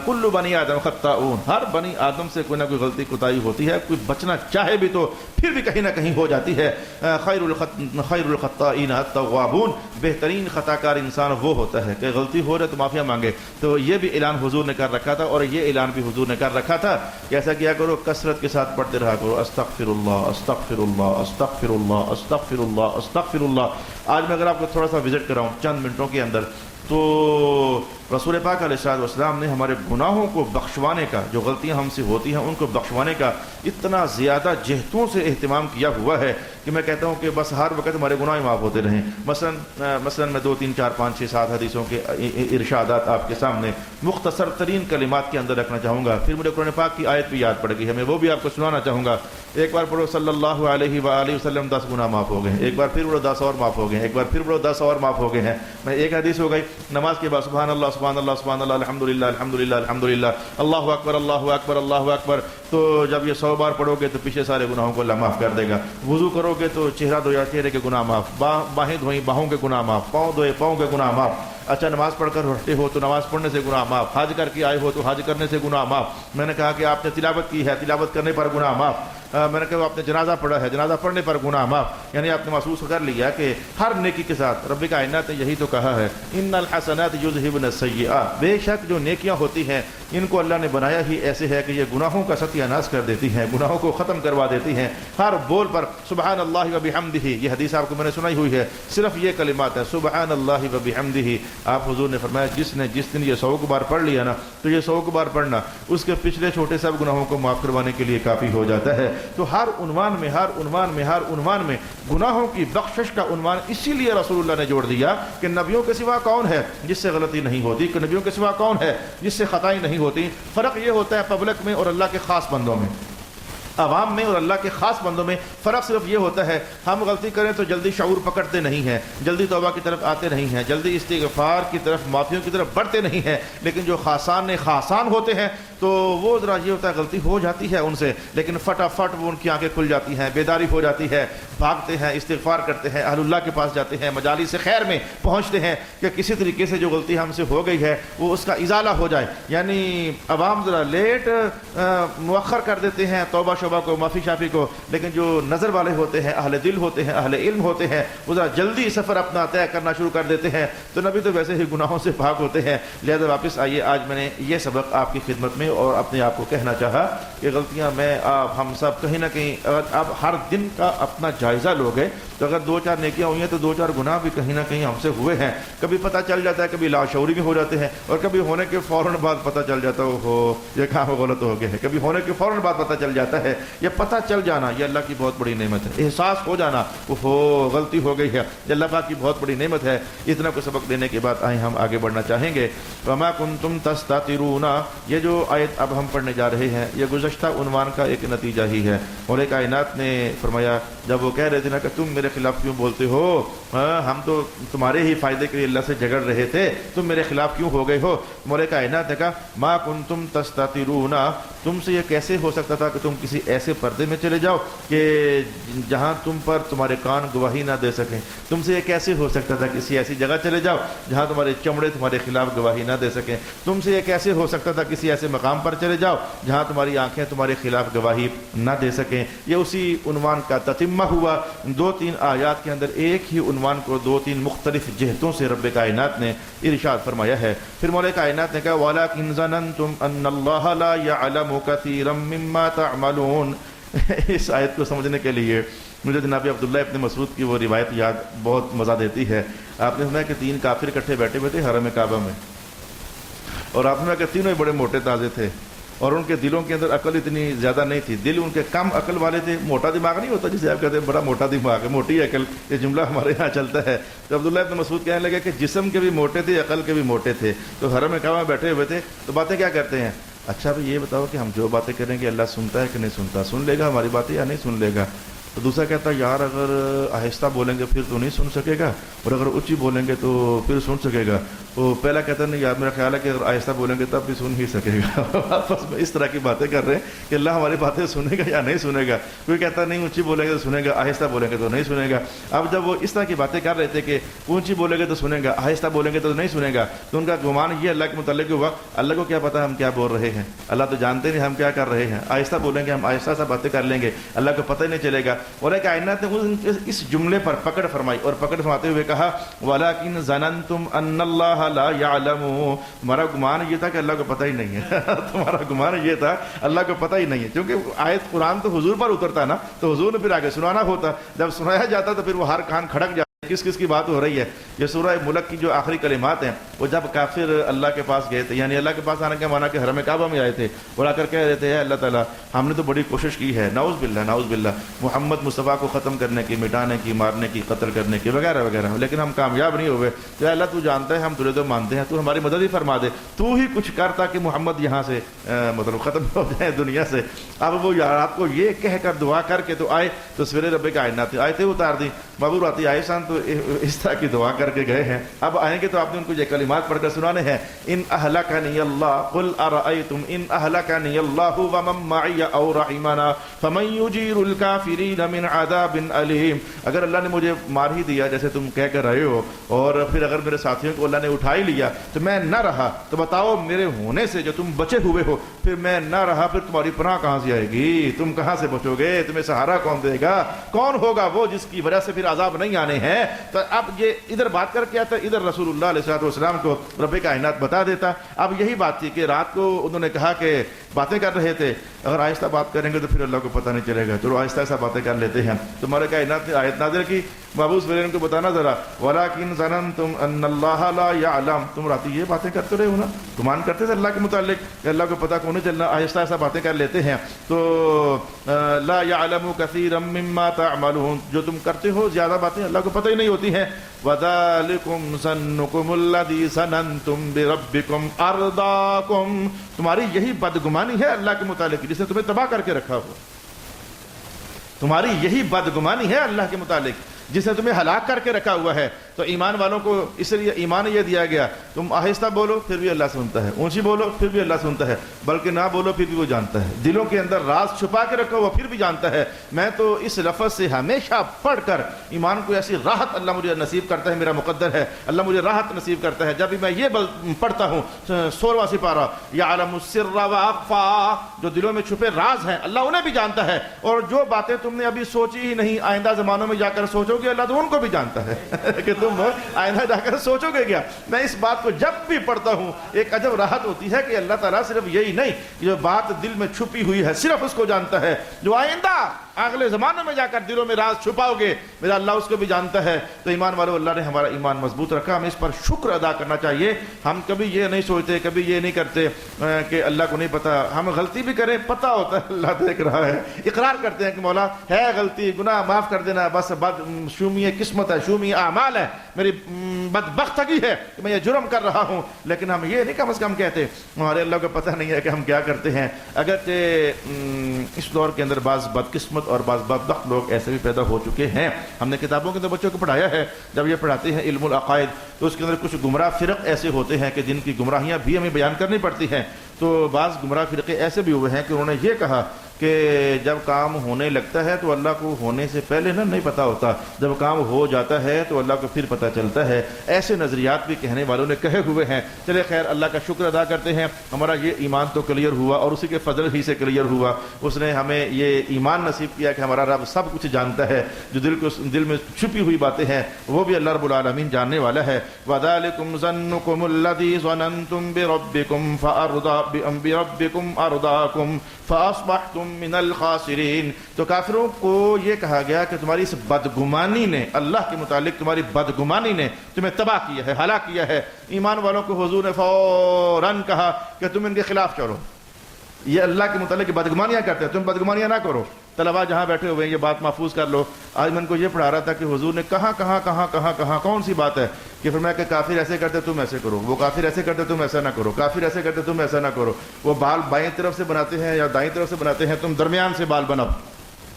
کل بنی آدم خطاؤن. ہر بنی آدم سے کوئی نہ کوئی غلطی کوتاہی ہوتی ہے، کوئی بچنا چاہے بھی تو پھر بھی کہیں نہ کہیں ہو جاتی ہے. خیر الخطائین التوابون. بہترین خطا کار انسان وہ ہوتا ہے کہ غلطی ہو رہے تو معافیا مانگے. تو یہ بھی اعلان حضور نے کر رکھا تھا، اور یہ اعلان بھی حضور نے کر رکھا تھا کہ ایسا کیا کرو، کثرت کے ساتھ پڑھتے رہا کرو استغفر اللہ استغفر اللہ استغفر اللہ استغفر اللہ استغفر اللہ. آج میں اگر آپ کو تھوڑا سا وزٹ کراؤں چند منٹوں کے اندر، تو رسول پاک علیہ الصلوۃ والسلام نے ہمارے گناہوں کو بخشوانے کا، جو غلطیاں ہم سے ہوتی ہیں ان کو بخشوانے کا اتنا زیادہ جہتوں سے اہتمام کیا ہوا ہے کہ میں کہتا ہوں کہ بس ہر وقت ہمارے گناہ معاف ہوتے رہیں. مثلا میں 2 3 4 5 6 7 حدیثوں کے ارشادات آپ کے سامنے مختصر ترین کلمات کے اندر رکھنا چاہوں گا. پھر مجھے قرآن پاک کی آیت بھی یاد پڑ گئی ہے، میں وہ بھی آپ کو سنانا چاہوں گا. ایک بار پڑھو صلی اللہ علیہ وآلہ وسلم 10 گناہ معاف ہو گئے ہیں، ایک بار پھر پڑھو 10 اور معاف ہو گئے ہیں، ایک بار پھر پڑھو 10 اور معاف ہو گئے ہیں. میں ایک حدیث ہو گئی. نماز کے بعد سبحان اللہ سبحان اللہ سبحان اللہ الحمدللہ الحمدللہ الحمدللہ اللہ اکبر اللہ اکبر اللہ اکبر، تو جب یہ 100 بار پڑھو گے تو پیچھے سارے گناہوں کو اللہ معاف کر دے گا۔ وضو کرو گے تو چہرہ دھویا چہرے کے گناہ معاف، باہیں دھوئیں باہوں کے گناہ معاف، پاؤں دھوئے پاؤں کے گناہ معاف۔ اچھا نماز پڑھ کر ہٹے ہو تو نماز پڑھنے سے گناہ معاف، حج کر کے آئے ہو تو حج کرنے سے گناہ معاف۔ میں نے کہا کہ آپ نے تلاوت کی ہے، تلاوت کرنے پر گناہ معاف۔ میں نے کہا آپ نے جنازہ پڑھا ہے، جنازہ پڑھنے پر گناہ معاف۔ یعنی آپ نے محسوس کر لیا کہ ہر نیکی کے ساتھ رب کائنات نے یہی تو کہا ہے ان الحسنات یذہبن السیئات، بے شک جو نیکیاں ہوتی ہیں ان کو اللہ نے بنایا ہی ایسے ہے کہ یہ گناہوں کا ستیہ ناش کر دیتی ہیں، گناہوں کو ختم کروا دیتی ہیں۔ ہر بول پر سبحان اللہ و بحمدہ، یہ حدیث آپ کو میں نے سنائی ہوئی ہے، صرف یہ کلمات ہیں سبحان اللہ و بحمدہ۔ آپ حضور نے فرمایا جس دن یہ 100 بار پڑھ لیا نا تو یہ 100 بار پڑھنا اس کے پچھلے چھوٹے سب گناہوں کو معاف کروانے کے لیے کافی ہو جاتا ہے۔ تو ہر عنوان میں گناہوں کی بخشش کا عنوان اسی لیے رسول اللہ نے جوڑ دیا کہ نبیوں کے سوا کون ہے جس سے غلطی نہیں ہوتی، کہ نبیوں کے سوا کون ہے جس سے خطائیں نہیں ہوتی۔ فرق یہ ہوتا ہے پبلک میں اور اللہ کے خاص بندوں میں، عوام میں اور اللہ کے خاص بندوں میں فرق صرف یہ ہوتا ہے ہم غلطی کریں تو جلدی شعور پکڑتے نہیں ہیں، جلدی توبہ کی طرف آتے نہیں ہیں، جلدی استغفار کی طرف معافیوں کی طرف بڑھتے نہیں ہیں۔ لیکن جو خاصان ہوتے ہیں تو وہ ذرا یہ ہوتا ہے غلطی ہو جاتی ہے ان سے، لیکن فٹافٹ وہ ان کی آنکھیں کھل جاتی ہیں، بیداری ہو جاتی ہے، بھاگتے ہیں، استغفار کرتے ہیں، اہل اللہ کے پاس جاتے ہیں، مجالس خیر میں پہنچتے ہیں کہ کسی طریقے سے جو غلطی ہم سے ہو گئی ہے وہ اس کا ازالہ ہو جائے۔ یعنی عوام ذرا لیٹ مؤخر کر دیتے ہیں توبہ شوبہ کو، معافی شافی کو، لیکن جو نظر والے ہوتے ہیں، اہل دل ہوتے ہیں، اہل علم ہوتے ہیں، وہ ذرا جلدی سفر اپنا طے کرنا شروع کر دیتے ہیں۔ تو نبی تو ویسے ہی گناہوں سے پاک ہوتے ہیں، لہذا واپس آئیے آج میں نے یہ سبق آپ کی خدمت میں اور اپنے آپ کو کہنا چاہا کہ غلطیاں میں آپ ہم سب کہیں نہ کہیں اگر آپ ہر دن کا اپنا جائزہ لوگے تو اگر 2-4 نیکیاں ہوئی ہیں تو 2-4 گناہ بھی کہیں نہ کہیں ہم سے ہوئے ہیں۔ کبھی پتہ چل جاتا ہے، کبھی لاشعوری بھی ہو جاتے ہیں، اور کبھی ہونے کے فوراً بعد پتہ چل جاتا ہے ہو یہ کام غلط ہو گیا ہے، کبھی ہونے کے فوراً بعد پتہ چل جاتا ہے۔ یہ پتہ چل جانا یہ اللہ کی بہت بڑی نعمت ہے، احساس ہو جانا وہ غلطی ہو گئی ہے یہ اللہ پاک کی بہت بڑی نعمت ہے۔ اتنا کو سبق دینے کے بعد آئیں ہم آگے بڑھنا چاہیں گے۔ وما کنتم تستترون، یہ جو آیت اب ہم پڑھنے جا رہے ہیں یہ گزشتہ عنوان کا ایک نتیجہ ہی ہے۔ مولا کائنات نے فرمایا جب وہ کہہ رہے تھے نا کہ تم میرے خلاف کیوں بولتے ہو، ہم تو تمہارے ہی فائدے کے لیے اللہ سے جھگڑ رہے تھے، تم میرے خلاف کیوں ہو گئے ہو؟ مولا کائنات نے کہا ما کنتم تستترون، تم سے یہ کیسے ہو سکتا تھا کہ تم کسی ایسے پردے میں چلے جاؤ کہ جہاں تم پر تمہارے کان گواہی نہ دے سکیں؟ تم سے یہ کیسے ہو سکتا تھا کسی ایسی جگہ چلے جاؤ جہاں تمہارے چمڑے تمہارے خلاف گواہی نہ دے سکیں؟ تم سے یہ کیسے ہو سکتا تھا کسی ایسے مقام پر چلے جاؤ جہاں تمہاری آنکھیں تمہارے خلاف گواہی نہ دے سکیں؟ یہ اسی عنوان کا تتمہ ہوا۔ 2-3 آیات کے اندر ایک ہی عنوان کو 2-3 مختلف جہتوں سے رب کائنات نے ارشاد فرمایا ہے۔ پھر مولا کائنات نے کہا وَلَكِنْ ظَنَنْتُمْ أَنَّ اللَّهَ لَا يَعْلَمُ كَثِيرًا مِّمَّا تَعْمَلُونَ۔ اس آیت کو سمجھنے کے لیے مجھے جناب عبداللہ ابن مسعود کی وہ روایت یاد بہت مزہ دیتی ہے۔ آپ نے سنا کہ 3 کافر اکٹھے بیٹھے ہوئے تھے حرم کعبہ میں، اور آپ نے سنا کہ تینوں ہی بڑے موٹے تازے تھے اور ان کے دلوں کے اندر عقل اتنی زیادہ نہیں تھی، دل ان کے کم عقل والے تھے۔ موٹا دماغ نہیں ہوتا جسے آپ کہتے ہیں بڑا موٹا دماغ ہے، موٹی عقل، یہ جملہ ہمارے یہاں چلتا ہے۔ تو عبداللہ ابن مسعود کہنے لگے کہ جسم کے بھی موٹے تھے، عقل کے بھی موٹے تھے، تو حرم کعبہ میں بیٹھے ہوئے تھے تو باتیں کیا کرتے ہیں؟ اچھا بھائی یہ بتاؤ کہ ہم جو باتیں کریں گے اللہ سنتا ہے کہ نہیں سنتا، سن لے گا ہماری باتیں یا نہیں سن لے گا؟ تو دوسرا کہتا ہے یار اگر آہستہ بولیں گے پھر تو نہیں سن سکے گا، اور اگر اونچی بولیں گے تو پھر سن سکے گا۔ وہ پہلا کہتا ہے نہیں یار میرا خیال ہے کہ اگر آہستہ بولیں گے تب بھی سن ہی سکے گا۔ آپس میں اس طرح کی باتیں کر رہے ہیں کہ اللہ ہماری باتیں سنے گا یا نہیں سنے گا۔ کوئی کہتا ہے نہیں اونچی بولیں گے تو سنے گا، آہستہ بولیں گے تو نہیں سنے گا۔ اب جب وہ اس طرح کی باتیں کر رہے تھے کہ اونچی بولیں گے تو سنے گا، آہستہ بولیں گے تو نہیں سنے گا، تو ان کا گمان یہ اللہ کے متعلق ہوا اللہ کو کیا پتا ہم کیا بول رہے ہیں، اللہ تو جانتے نہیں ہم کیا کر رہے ہیں، آہستہ بولیں گے ہم آہستہ سا باتیں کر لیں گے اللہ کو پتہ ہی نہیں چلے گا۔ اور کائنات نے اس جملے پر پکڑ فرمائی اور پکڑ فرماتے ہوئے کہا وَلَكِنْ ظَنَنْتُمْ أَنَّ اللَّهَ لَا يَعْلَمُ، تمہارا گمان یہ تھا کہ اللہ کو پتہ ہی نہیں ہے۔ تمہارا گمان یہ تھا اللہ کو پتہ ہی نہیں ہے، کیونکہ آیت قرآن تو حضور پر اترتا نا، تو حضور نے پھر آگے سنانا ہوتا، جب سنایا جاتا تو پھر وہ ہر کان کھڑک جاتا کس کس کی بات ہو رہی ہے۔ یہ سورہ ملک کی جو آخری کلمات ہیں وہ جب کافر اللہ کے پاس گئے تھے، یعنی اللہ کے پاس آنے کا معنی کہ حرم کعبہ میں آئے تھے، اور آ کر کہہ رہے تھے اے اللہ تعالیٰ ہم نے تو بڑی کوشش کی ہے، نعوذ باللہ محمد مصطفیٰ کو ختم کرنے کی، مٹانے کی، مارنے کی، قتل کرنے کی وغیرہ وغیرہ، لیکن ہم کامیاب نہیں ہوئے۔ تو اے اللہ تو جانتا ہے ہم تجھے تو مانتے ہیں، تو ہماری مدد ہی فرما دے، تو ہی کچھ کر تاکہ محمد یہاں سے مطلب ختم ہو جائے دنیا سے۔ اب وہ رات کو یہ کہہ کر دعا کر کے تو آئے، تو سویرے رب کائنات آیتیں اتار دی، بابو راتی آئے سان تو اس طرح کی دعا کر کر کے گئے ہیں. اب آئیں گے تو آپ نے ان کو یہ کلمات پڑھ کر سنانے ہیں. ان اہلکنی اللہ قل ارأیتم ان اہلکنی اللہ ومن معی او رحمنا فمن یجیر الکافرین من عذاب علیم. اگر اللہ نے مجھے مار ہی دیا جیسے تم کہہ کر رہے ہو, اور پھر اگر میرے ساتھیوں کو اللہ نے اٹھا ہی لیا تو میں نہ رہا, تو بتاؤ میرے ہونے سے جو تم بچے ہوئے ہو پھر میں نہ رہا, پھر تمہاری پناہ کہاں سے آئے گی؟ تم کہاں سے بچو گے؟ تمہیں سہارا کون دے گا؟ کون ہوگا وہ جس کی وجہ سے پھر عذاب نہیں آنے ہیں؟ تو اب یہ ادھر بات کر کے آتا, ادھر رسول اللہ علیہ السلام کو رب کائنات بتا دیتا. اب یہی بات تھی کہ رات کو انہوں نے کہا کہ باتیں کر رہے تھے, اگر آہستہ بات کریں گے تو پھر اللہ کو پتہ نہیں چلے گا, چلو آہستہ آہستہ باتیں کر لیتے ہیں. تمہارے کائنات نے آیت نازل کی, مابوس ویلن کو بتانا ذرا, وَلَٰكِن ظَنَنْتُمْ أَنَّ اللَّهَ لَا يَعْلَمُ. تم رات یہ باتیں کرتے رہے ہو نا, گمان کرتے تھے اللہ کے متعلق کہ اللہ کو پتہ کون چلنا, آہستہ آہستہ باتیں کر لیتے ہیں. تو لا يعلم كثيرا مما تعملون, جو تم کرتے ہو زیادہ باتیں اللہ کو پتہ ہی نہیں ہوتی ہیں. وَذَلِكُمْ ظَنُّكُمُ الَّذِي ظَنَنْتُمْ بِرَبِّكُمْ أَرْضَاكُمْ. تمہاری یہی بدگمانی ہے اللہ کے متعلق جس نے تمہیں تباہ کر کے رکھا ہو. تمہاری یہی بدگمانی ہے اللہ کے متعلق جس نے تمہیں ہلاک کر کے رکھا ہوا ہے. تو ایمان والوں کو اس لیے ایمان یہ دیا گیا, تم آہستہ بولو پھر بھی اللہ سنتا ہے, اونچی بولو پھر بھی اللہ سنتا ہے, بلکہ نہ بولو پھر بھی وہ جانتا ہے. دلوں کے اندر راز چھپا کے رکھو وہ پھر بھی جانتا ہے. میں تو اس لفظ سے ہمیشہ پڑھ کر ایمان کو ایسی راحت اللہ مجھے نصیب کرتا ہے, میرا مقدر ہے, اللہ مجھے راحت نصیب کرتا ہے. جب بھی میں یہ پڑھتا ہوں 16واں سپارہ, یعلم السر واخفا, جو دلوں میں چھپے راز ہیں اللہ انہیں بھی جانتا ہے, اور جو باتیں تم نے ابھی سوچی ہی نہیں آئندہ زمانوں میں جا کر سوچو گے اللہ تو ان کو بھی جانتا ہے کہ تم آئندہ جا کر سوچو گے کیا. میں اس بات کو جب بھی پڑھتا ہوں ایک عجب راحت ہوتی ہے کہ اللہ تعالیٰ صرف یہی نہیں, جو بات دل میں چھپی ہوئی ہے صرف اس کو جانتا ہے, جو آئندہ اگلے زمانے میں جا کر دلوں میں راز چھپاؤ گے میرا اللہ اس کو بھی جانتا ہے. تو ایمان والو, اللہ نے ہمارا ایمان مضبوط رکھا, ہمیں اس پر شکر ادا کرنا چاہیے. ہم کبھی یہ نہیں سوچتے, کبھی یہ نہیں کرتے کہ اللہ کو نہیں پتا. ہم غلطی بھی کریں پتہ ہوتا ہے اللہ دیکھ رہا ہے, اقرار کرتے ہیں کہ مولا ہے غلطی, گناہ معاف کر دینا, بس شومی قسمت ہے, شومی اعمال ہے, میری بدبختگی ہے کہ میں یہ جرم کر رہا ہوں. لیکن ہم یہ نہیں کم از کم کہتے, ہمارے اللہ کو پتہ نہیں ہے کہ ہم کیا کرتے ہیں. اگرچہ اس دور کے اندر بعض بدقسمت اور بعض بدبخت لوگ ایسے بھی پیدا ہو چکے ہیں. ہم نے کتابوں کے اندر بچوں کو پڑھایا ہے, جب یہ پڑھاتے ہیں علم العقائد تو اس کے اندر کچھ گمراہ فرق ایسے ہوتے ہیں کہ جن کی گمراہیاں بھی ہمیں بیان کرنی پڑتی ہیں. تو بعض گمراہ فرقے ایسے بھی ہوئے ہیں کہ انہوں نے یہ کہا کہ جب کام ہونے لگتا ہے تو اللہ کو ہونے سے پہلے نہیں پتہ ہوتا, جب کام ہو جاتا ہے تو اللہ کو پھر پتہ چلتا ہے. ایسے نظریات بھی کہنے والوں نے کہے ہوئے ہیں. چلے خیر, اللہ کا شکر ادا کرتے ہیں, ہمارا یہ ایمان تو کلیئر ہوا اور اسی کے فضل ہی سے کلیئر ہوا. اس نے ہمیں یہ ایمان نصیب کیا کہ ہمارا رب سب کچھ جانتا ہے, جو دل میں چھپی ہوئی باتیں ہیں وہ بھی اللہ رب العالمین جاننے والا ہے. وَذَلِكُمْ ظَنُّكُمُ الَّذِي ظَنَنْتُمْ بِرَبِّكُمْ أَرْضَاكُمْ فَأَصْبَحْتُمْ من الخاسرین. تو کافروں کو یہ کہا گیا کہ تمہاری اس بدگمانی نے, اللہ کے متعلق تمہاری بدگمانی نے تمہیں تباہ کیا ہے, ہلاک کیا ہے. ایمان والوں کو حضور نے فوراً کہا کہ تم ان کے خلاف چلو, یہ اللہ کے متعلق بدگمانیاں کرتے ہیں, تم بدگمانیاں نہ کرو. طلباء جہاں بیٹھے ہوئے ہیں یہ بات محفوظ کر لو. آج میں ان کو یہ پڑھا رہا تھا کہ حضور نے کہاں کون سی بات ہے کہ فرمایا کہ کافر ایسے کرتے تم ایسے کرو, وہ کافر ایسے کرتے تم ایسا نہ کرو, کافر ایسے کرتے تم ایسا نہ کرو. وہ بال بائیں طرف سے بناتے ہیں یا دائیں طرف سے بناتے ہیں, تم درمیان سے بال بناؤ.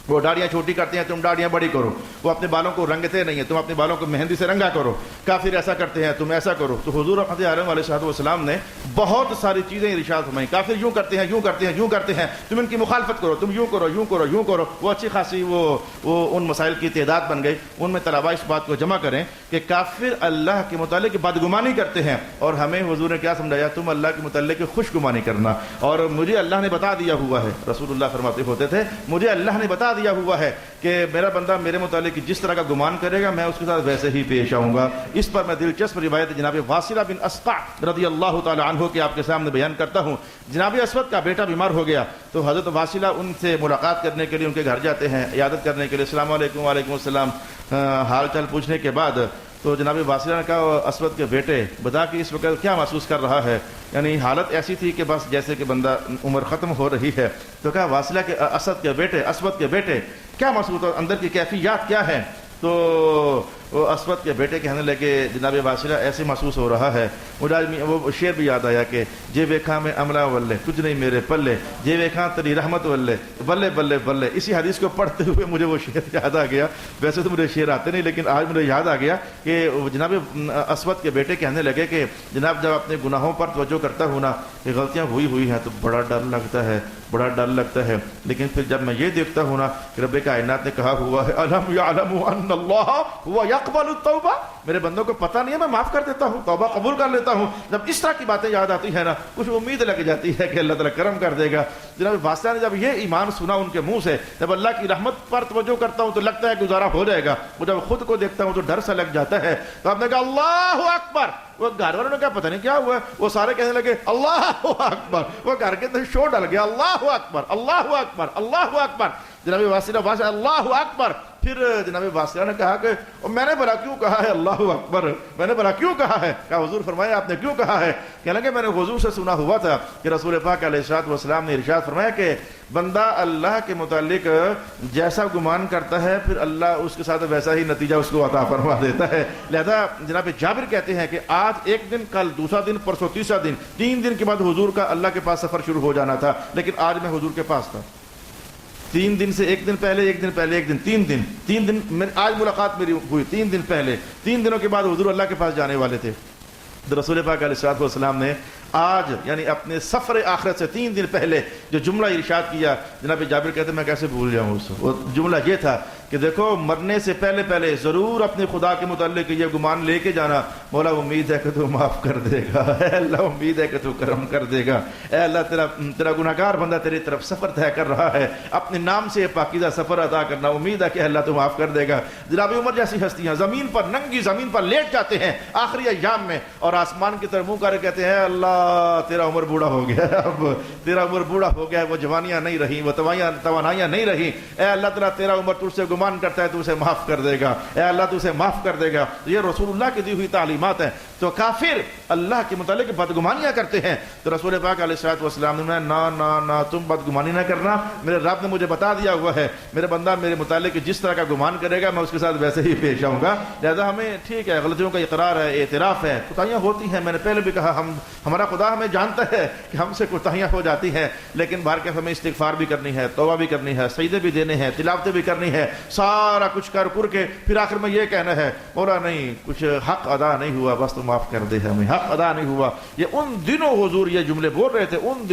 وہ داڑیاں چھوٹی کرتے ہیں, تم داڑیاں بڑی کرو. وہ اپنے بالوں کو رنگتے نہیں ہیں, تم اپنے بالوں کو مہندی سے رنگا کرو. کافر ایسا کرتے ہیں, تم ایسا کرو. تو حضور رحمت عالم علیہ السلام نے بہت ساری چیزیں ارشاد فرمائیں. کافر یوں کرتے ہیں, تم ان کی مخالفت کرو, تم یوں کرو. وہ اچھی خاصی وہ ان مسائل کی تعداد بن گئی. ان میں طلباء اس بات کو جمع کریں کہ کافر اللہ کے متعلق بدگمانی کرتے ہیں, اور ہمیں حضور نے کیا سمجھایا, تم اللہ کے متعلق خوش گمانی کرنا. اور مجھے اللہ نے بتا دیا ہوا ہے, رسول اللہ فرماتے ہوتے تھے, مجھے اللہ نے بتا دیا ہوا ہے کہ میرا بندہ میرے متعلق جس طرح کا گمان کرے گا میں اس کے ساتھ ویسے ہی پیش آؤں گا. اس پر میں دلچسپ روایت جناب واصلہ بن اسقع رضی اللہ تعالی عنہ کے آپ کے سامنے بیان کرتا ہوں. جناب اسود کا بیٹا بیمار ہو گیا تو حضرت واصلہ ان سے ملاقات کرنے کے لیے ان کے گھر جاتے ہیں, عیادت کرنے کے لیے. السلام علیکم. وعلیکم السلام. حال چال پوچھنے کے بعد تو جناب واصلہ نے کہا, اسود کے بیٹے بتا کہ اس وقت کیا محسوس کر رہا ہے. یعنی حالت ایسی تھی کہ بس جیسے کہ بندہ عمر ختم ہو رہی ہے. تو کہا واصلہ کے اسود کے بیٹے کیا محسوس ہو, اندر کی کیفیات کیا ہیں. تو وہ اسود کے بیٹے کہنے لگے جناب واصلہ ایسے محسوس ہو رہا ہے، مجھے آج وہ شعر بھی یاد آیا کہ جے ویکھاں میں عملہ ولے کچھ نہیں میرے پلے، جے ویکھاں تیری رحمت ولے بلے بلے بلے۔ اسی حدیث کو پڑھتے ہوئے مجھے وہ شعر یاد آ گیا، ویسے تو مجھے شعر آتے نہیں لیکن آج مجھے یاد آ گیا کہ جناب اسود کے بیٹے کہنے لگے کہ جناب جب اپنے گناہوں پر توجہ کرتا ہوں نا کہ غلطیاں ہوئی ہیں تو بڑا ڈر لگتا ہے، بڑا ڈر لگتا ہے، لیکن پھر جب میں یہ دیکھتا ہوں نا کہ رب کائنات نے کہا ہوا ہے الم یعلم ان اللہ هو يقبل التوبہ، میرے بندوں کو پتہ نہیں ہے میں معاف کر دیتا ہوں، توبہ قبول کر لیتا ہوں۔ جب اس طرح کی باتیں یاد آتی ہیں نا کچھ امید لگ جاتی ہے کہ اللہ تعالیٰ کرم کر دے گا۔ جناب واصلہ نے جب یہ ایمان سنا ان کے منہ سے، جب اللہ کی رحمت پر توجہ کرتا ہوں تو لگتا ہے گزارا ہو جائے گا، وہ جب خود کو دیکھتا ہوں تو ڈر سا لگ جاتا ہے۔ تو آپ نے کہا اللہ اکبر، وہ گھر والوں نے کہا پتہ نہیں کیا ہوا ہے، وہ سارے کہنے لگے اللہ اکبر، وہ گھر کے اندر شور ڈل گیا اللہ اکبر اللہ اکبر اللہ اکبر۔ جناب واصلہ اللہ اکبر، پھر جناب واصلہ نے کہا کہ میں نے بھلا کیوں کہا ہے اللہ اکبر، میں نے بھلا کیوں کہا ہے؟ کہا حضور فرمایا آپ نے کیوں کہا ہے؟ کہنے لگے میں نے حضور سے سنا ہوا تھا کہ رسول پاک علیہ الصلوۃ والسلام نے ارشاد فرمایا کہ بندہ اللہ کے متعلق جیسا گمان کرتا ہے پھر اللہ اس کے ساتھ ویسا ہی نتیجہ اس کو عطا فرما دیتا ہے۔ لہذا جناب جابر کہتے ہیں کہ آج ایک دن، کل دوسرا دن، پرسوں تیسرا دن، 3 دن کے بعد حضور کا اللہ کے پاس سفر شروع ہو جانا تھا، لیکن آج میں حضور کے پاس تھا۔ 3 دن سے ایک دن پہلے، ایک دن پہلے، ایک دن، 3 دن آج ملاقات میری ہوئی، 3 دن پہلے، 3 دنوں کے بعد حضور اللہ کے پاس جانے والے تھے۔ رسول پاک علیہ الصلوۃ والسلام نے آج یعنی اپنے سفر آخرت سے 3 دن پہلے جو جملہ ارشاد کیا، جناب جابر کہتے ہیں میں کیسے بھول جاؤں اس وہ جملہ یہ تھا کہ دیکھو مرنے سے پہلے پہلے ضرور اپنے خدا کے متعلق یہ گمان لے کے جانا، مولا امید ہے کہ تو معاف کر دے گا، اے اللہ امید ہے کہ تو کرم کر دے گا، اے اللہ تیرا گناہگار بندہ تیری طرف سفر طے کر رہا ہے، اپنے نام سے پاکیزہ سفر ادا کرنا، امید ہے کہ اللہ تو معاف کر دے گا۔ جناب عمر جیسی ہستیاں زمین پر، ننگی زمین پر لیٹ جاتے ہیں آخری ایام میں اور آسمان کی طرف منہ کر کہتے ہیں اللہ تیرا عمر بوڑھا ہو گیا، اب تیرا عمر بوڑھا ہو گیا، وہ جوانیاں نہیں رہی، وہ توانائیاں نہیں رہی، اے اللہ تعالیٰ تیرا عمر تجھ سے گمان کرتا ہے تو اسے معاف کر دے گا، اے اللہ تو اسے معاف کر دے گا۔ یہ رسول اللہ کی دی ہوئی تعلیمات ہیں۔ تو کافر اللہ کے متعلق بدگمانیاں کرتے ہیں تو رسول پاک علیہ الصلوۃ والسلام نے نا تم بدگمانی نہ کرنا، میرے رب نے مجھے بتا دیا ہوا ہے میرے بندہ میرے متعلق جس طرح کا گمان کرے گا میں اس کے ساتھ ویسے ہی پیش آؤں گا۔ لہذا ہمیں ٹھیک ہے غلطیوں کا اقرار ہے، اعتراف ہے، کوتاہیاں ہوتی ہیں، میں نے پہلے بھی کہا ہمارا خدا ہمیں جانتا ہے کہ ہم سے کوتاہیاں ہو جاتی ہیں، لیکن بہر کیف ہمیں استغفار بھی کرنی ہے، توبہ بھی کرنی ہے، سجدے بھی دینے ہیں، تلاوتیں بھی کرنی ہے، سارا کچھ کر کے پھر آخر میں یہ کہنا ہے مولا نہیں کچھ حق ادا نہیں ہوا بس تو معاف کر دے، ہمیں حق ادا نہیں ہوا۔ یہ ان دنوں حضور یہ جملے بول رہے تھے، ان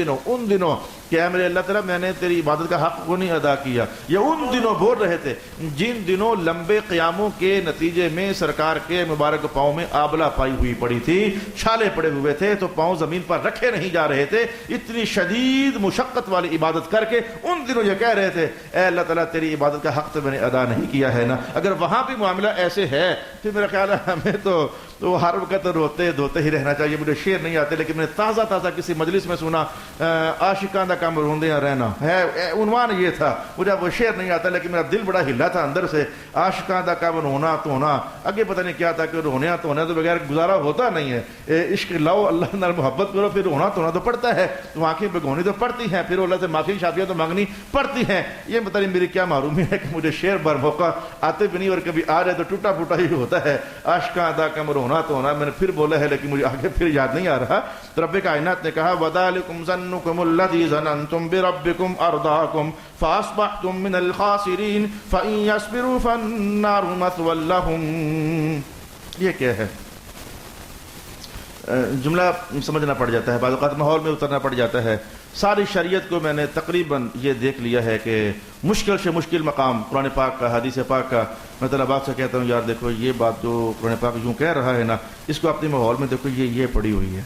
دنوں کہ اے میرے اللہ تعالیٰ میں نے تیری عبادت کا حق کو نہیں ادا کیا، یہ ان دنوں بول رہے تھے جن دنوں لمبے قیاموں کے نتیجے میں سرکار کے مبارک پاؤں میں آبلہ پائی ہوئی پڑی تھی، چھالے پڑے ہوئے تھے تو پاؤں زمین پر رکھے نہیں جا رہے تھے، اتنی شدید مشقت والی عبادت کر کے ان دنوں یہ کہہ رہے تھے اے اللہ تعالیٰ تیری عبادت کا حق تو میں نے ادا نہیں کیا ہے نا۔ اگر وہاں بھی معاملہ ایسے ہے پھر میرا خیال ہے ہمیں تو ہر وقت روتے دھوتے ہی رہنا چاہیے۔ مجھے شعر نہیں آتے لیکن میں نے تازہ کسی مجلس میں سنا عاشقاں دا کام روندیاں رہنا ہے، عنوان یہ تھا، مجھے وہ شعر نہیں آتا لیکن میرا دل بڑا ہلا تھا اندر سے، عاشقاں دا کام رونا تونا، آگے پتہ نہیں کیا تھا کہ رونا تونا تو بغیر گزارا ہوتا نہیں ہے، عشق لاؤ اللہ نال محبت کرو پھر رونا تونا تو پڑتا ہے، تو آنکھیں بھگونی تو پڑتی ہیں، پھر اللہ سے معافی شافیہ تو مانگنی پڑتی ہیں۔ یہ پتہ نہیں میری کیا معلومی ہے کہ مجھے شعر بر موقع آتے بھی نہیں اور کبھی آ رہے تو ٹوٹا پھوٹا ہی ہوتا ہے، عاشقاں دا کام رونا تونا میں نے پھر بولا ہے لیکن مجھے آگے پھر یاد نہیں آ رہا۔ تو رب کائنات نے کہا وَذَلِكُمْ ظَنُّكُمُ الَّذِي ظَنَنْتُمْ بِرَبِّكُمْ أَرْضَاكُمْ فَأَصْبَحْتُمْ مِنَ الْخَاسِرِينَ فَإِن يَصْبِرُوا فَالنَّارُ مَثْوًى لَهُمْ۔ یہ کیا ہے؟ جملہ سمجھنا پڑ جاتا ہے، بعض اوقات ماحول میں اترنا پڑ جاتا ہے۔ ساری شریعت کو میں نے تقریباً یہ دیکھ لیا ہے کہ مشکل سے مشکل مقام قرآن پاک کا، حدیث پاک کا، میں طلباء سے کہتا ہوں یار دیکھو یہ بات جو قرآن پاک یوں کہہ رہا ہے نا اس کو اپنے ماحول میں دیکھو یہ پڑی ہوئی ہے۔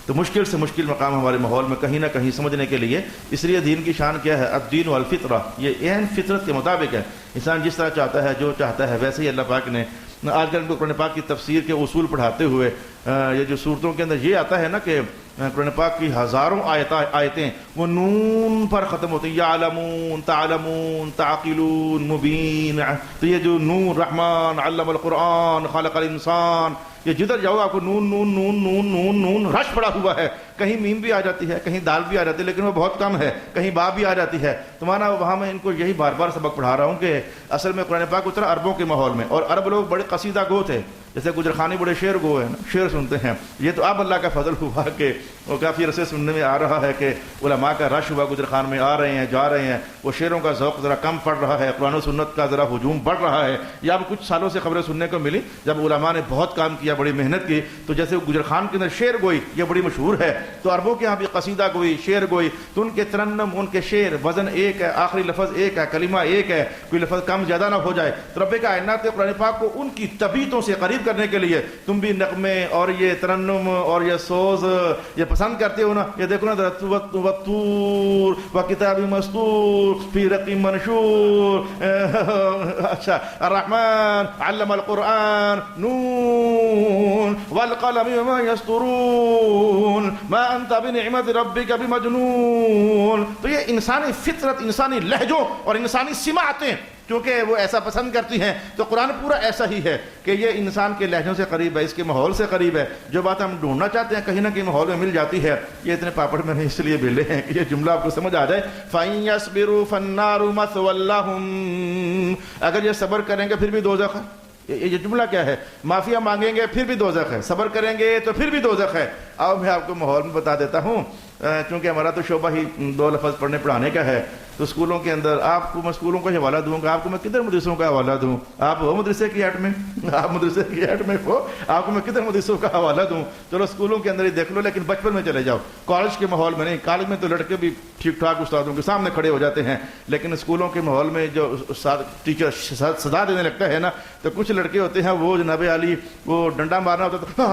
تو مشکل سے مشکل مقام ہمارے ماحول میں کہیں نہ کہیں سمجھنے کے لیے، اس لیے دین کی شان کیا ہے؟ الدین والفطرہ، یہ عین فطرت کے مطابق ہے، انسان جس طرح چاہتا ہے جو چاہتا ہے ویسے ہی اللہ پاک نے۔ آج کل ان کو قرآن پاک کی تفسیر کے اصول پڑھاتے ہوئے یہ جو صورتوں کے اندر یہ آتا ہے نا کہ قرآن پاک کی ہزاروں آیتیں وہ نون پر ختم ہوتی ہیں، یعلمون، تعلمون، تعقلون، مبین. تو یہ جو نون، رحمان، علم القرآن، خلق الانسان، یہ جدھر جاؤ آپ کو نون نون نون نون نون نون رش پڑا ہوا ہے. کہیں میم بھی آ جاتی ہے، کہیں دال بھی آ جاتی ہے، لیکن وہ بہت کم ہے. کہیں با بھی آ جاتی ہے. تو مانا وہاں میں ان کو یہی بار بار سبق پڑھا رہا ہوں کہ اصل میں قرآن پاک اترا عربوں کے ماحول میں، اور عرب لوگ بڑے قصیدہ گو تھے، جیسے گجرخانی بڑے شعر گو ہیں، شعر سنتے ہیں. یہ تو اب اللہ کا فضل ہوا کہ وہ کافی عرصے سننے میں آ رہا ہے کہ علماء کا رش ہوا، گجرخان میں آ رہے ہیں، جا رہے ہیں. وہ شعروں کا ذوق ذرا کم پڑ رہا ہے، قرآن و سنت کا ذرا ہجوم بڑھ رہا ہے. یہ اب کچھ سالوں سے خبریں سننے کو ملی جب علماء نے بہت کام کیا، بڑی محنت کی. تو جیسے گجرخان کے اندر شعر گوئی یہ بڑی مشہور ہے، تو عربوں کے یہاں بھی قصیدہ گوئی، شعر گوئی. تو ان کے ترنم، ان کے شعر، وزن ایک ہے، آخری لفظ ایک ہے، کلمہ ایک ہے، کوئی لفظ کم زیادہ نہ ہو جائے. تو رب کائنات نے قرآن پاک کو ان کی طبیعتوں سے قریب کرنے کے لیے تم بھی نغمے اور یہ ترنم اور یہ سوز یہ پسند کرتے ہو نا. یہ دیکھو نا، والطور وکتاب مسطور فی رق منشور. اچھا، الرحمن علم القرآن، نون والقلم وما یسطرون ما انت بنعمت ربک بمجنون. تو یہ انسانی فطرت، انسانی لہجوں اور انسانی سماعتیں کیونکہ وہ ایسا پسند کرتی ہیں، تو قرآن پورا ایسا ہی ہے کہ یہ انسان کے لہجوں سے قریب ہے، اس کے ماحول سے قریب ہے. جو بات ہم ڈھونڈنا چاہتے ہیں کہیں نہ کہیں ماحول میں مل جاتی ہے. یہ اتنے پاپڑ میں نے اس لیے بھیلے ہیں کہ یہ جملہ آپ کو سمجھ آ جائے. فَإِن يَصْبِرُوا فَالنَّارُ مَثْوًى لَّهُمْ. اگر یہ صبر کریں گے پھر بھی دوزخ ہے. یہ جملہ کیا ہے؟ معافیا مانگیں گے پھر بھی دوزخ ہے، صبر کریں گے تو پھر بھی دوزخ ہے. اب میں آپ کو ماحول میں بتا دیتا ہوں، چونکہ ہمارا تو شعبہ ہی 2 لفظ پڑھنے پڑھانے کا ہے. تو اسکولوں کے اندر آپ کو میں اسکولوں کا حوالہ دوں گا. آپ کو میں کدھر مدرسوں کا حوالہ دوں؟ آپ ہو مدرسے کی ہیڈ میں، آپ مدرسے کی ہیڈ میں ہو، آپ کو میں کدھر مدرسوں کا حوالہ دوں؟ چلو اسکولوں کے اندر ہی دیکھ لو، لیکن بچپن میں چلے جاؤ. کالج کے ماحول میں نہیں. کالج میں تو لڑکے بھی ٹھیک ٹھاک استادوں کے سامنے کھڑے ہو جاتے ہیں، لیکن اسکولوں کے ماحول میں جو ٹیچر سزا دینے لگتا ہے نا، تو کچھ لڑکے ہوتے ہیں وہ جناب علی وہ ڈنڈا مارنا ہوتا ہے تو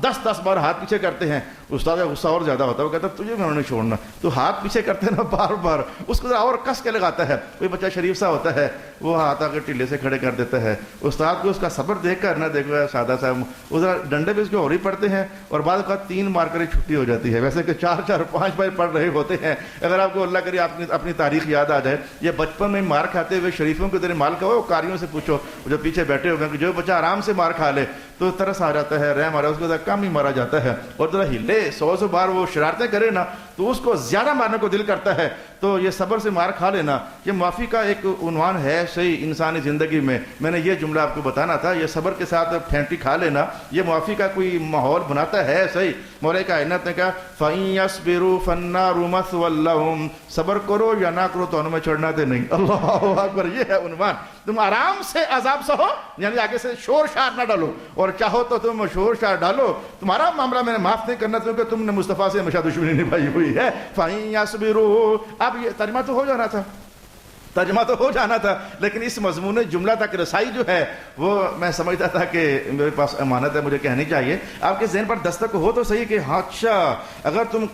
10 بار ہاتھ پیچھے کرتے ہیں. استاد کا غصہ اور زیادہ ہوتا ہے، وہ کہتا ہے تجھے میں نہیں چھوڑنا. تو ہاتھ پیچھے کرتے ہیں نا بار بار، اس کو ذرا اور کس کے لگاتا ہے. کوئی بچہ شریف سا ہوتا ہے وہ ہاتھ آ کے ٹیلے سے کھڑے کر دیتا ہے. استاد کو اس کا صبر دیکھ کر نہ دیکھو سادہ صاحب، وہ ذرا ڈنڈے بھی اس کو اور ہی پڑتے ہیں، اور بعد کا 3 مار کر ہی چھٹی ہو جاتی ہے. ویسے کہ 4 5 بار پڑھ رہے ہوتے ہیں. اگر آپ کو اللہ کرے اپنی تاریخ یاد آ جائے، یہ بچپن میں مار کھاتے ہوئے شریفوں کے ذریعے مال کا ہو، کاریوں سے پوچھو جو پیچھے بیٹھے ہوئے ہیں، جو بچہ آرام سے مار کھا لے تو ترس آ جاتا ہے، رحم آ رہا ہے، اس کو ذرا کم ہی مارا جاتا ہے. اور ذرا ہلے 100 بار وہ شرارتیں کرے نا تو اس کو زیادہ مارنے کو دل کرتا ہے. تو یہ صبر سے مار کھا لینا یہ معافی کا ایک عنوان ہے صحیح انسانی زندگی میں. میں نے یہ جملہ آپ کو بتانا تھا. یہ صبر کے ساتھ پھینٹی کھا لینا یہ معافی کا کوئی ماحول بناتا ہے صحیح. مولا کائنات نے کہا فَإِن يَصْبِرُوا فَالنَّارُ مَثْوًى لَّهُمْ. صبر کرو یا نہ کرو تو ان میں چھوڑنا دے نہیں. اللہ اکبر، یہ ہے عنوان. تم آرام سے عذاب سہو، یعنی آگے سے شور شار نہ ڈالو، اور چاہو تو تم شور شار ڈالو. تمہارا معاملہ میں نے معاف نہیں کرنا کیونکہ تم نے مصطفیٰ سے ہمیشہ دشمنی نبھائی ہوئی ہے. فَإِن يَصْبِرُوا. اب یہ ترجمہ تو ہو جانا تھا، لیکن اس مضمون جملہ تک رسائی جو ہے وہ میں سمجھتا تھا کہ میرے پاس امانت ہے، مجھے کہنی چاہیے. آپ کے ذہن پر دستک ہو تو صحیح کہ ہاں اچھا اگر تم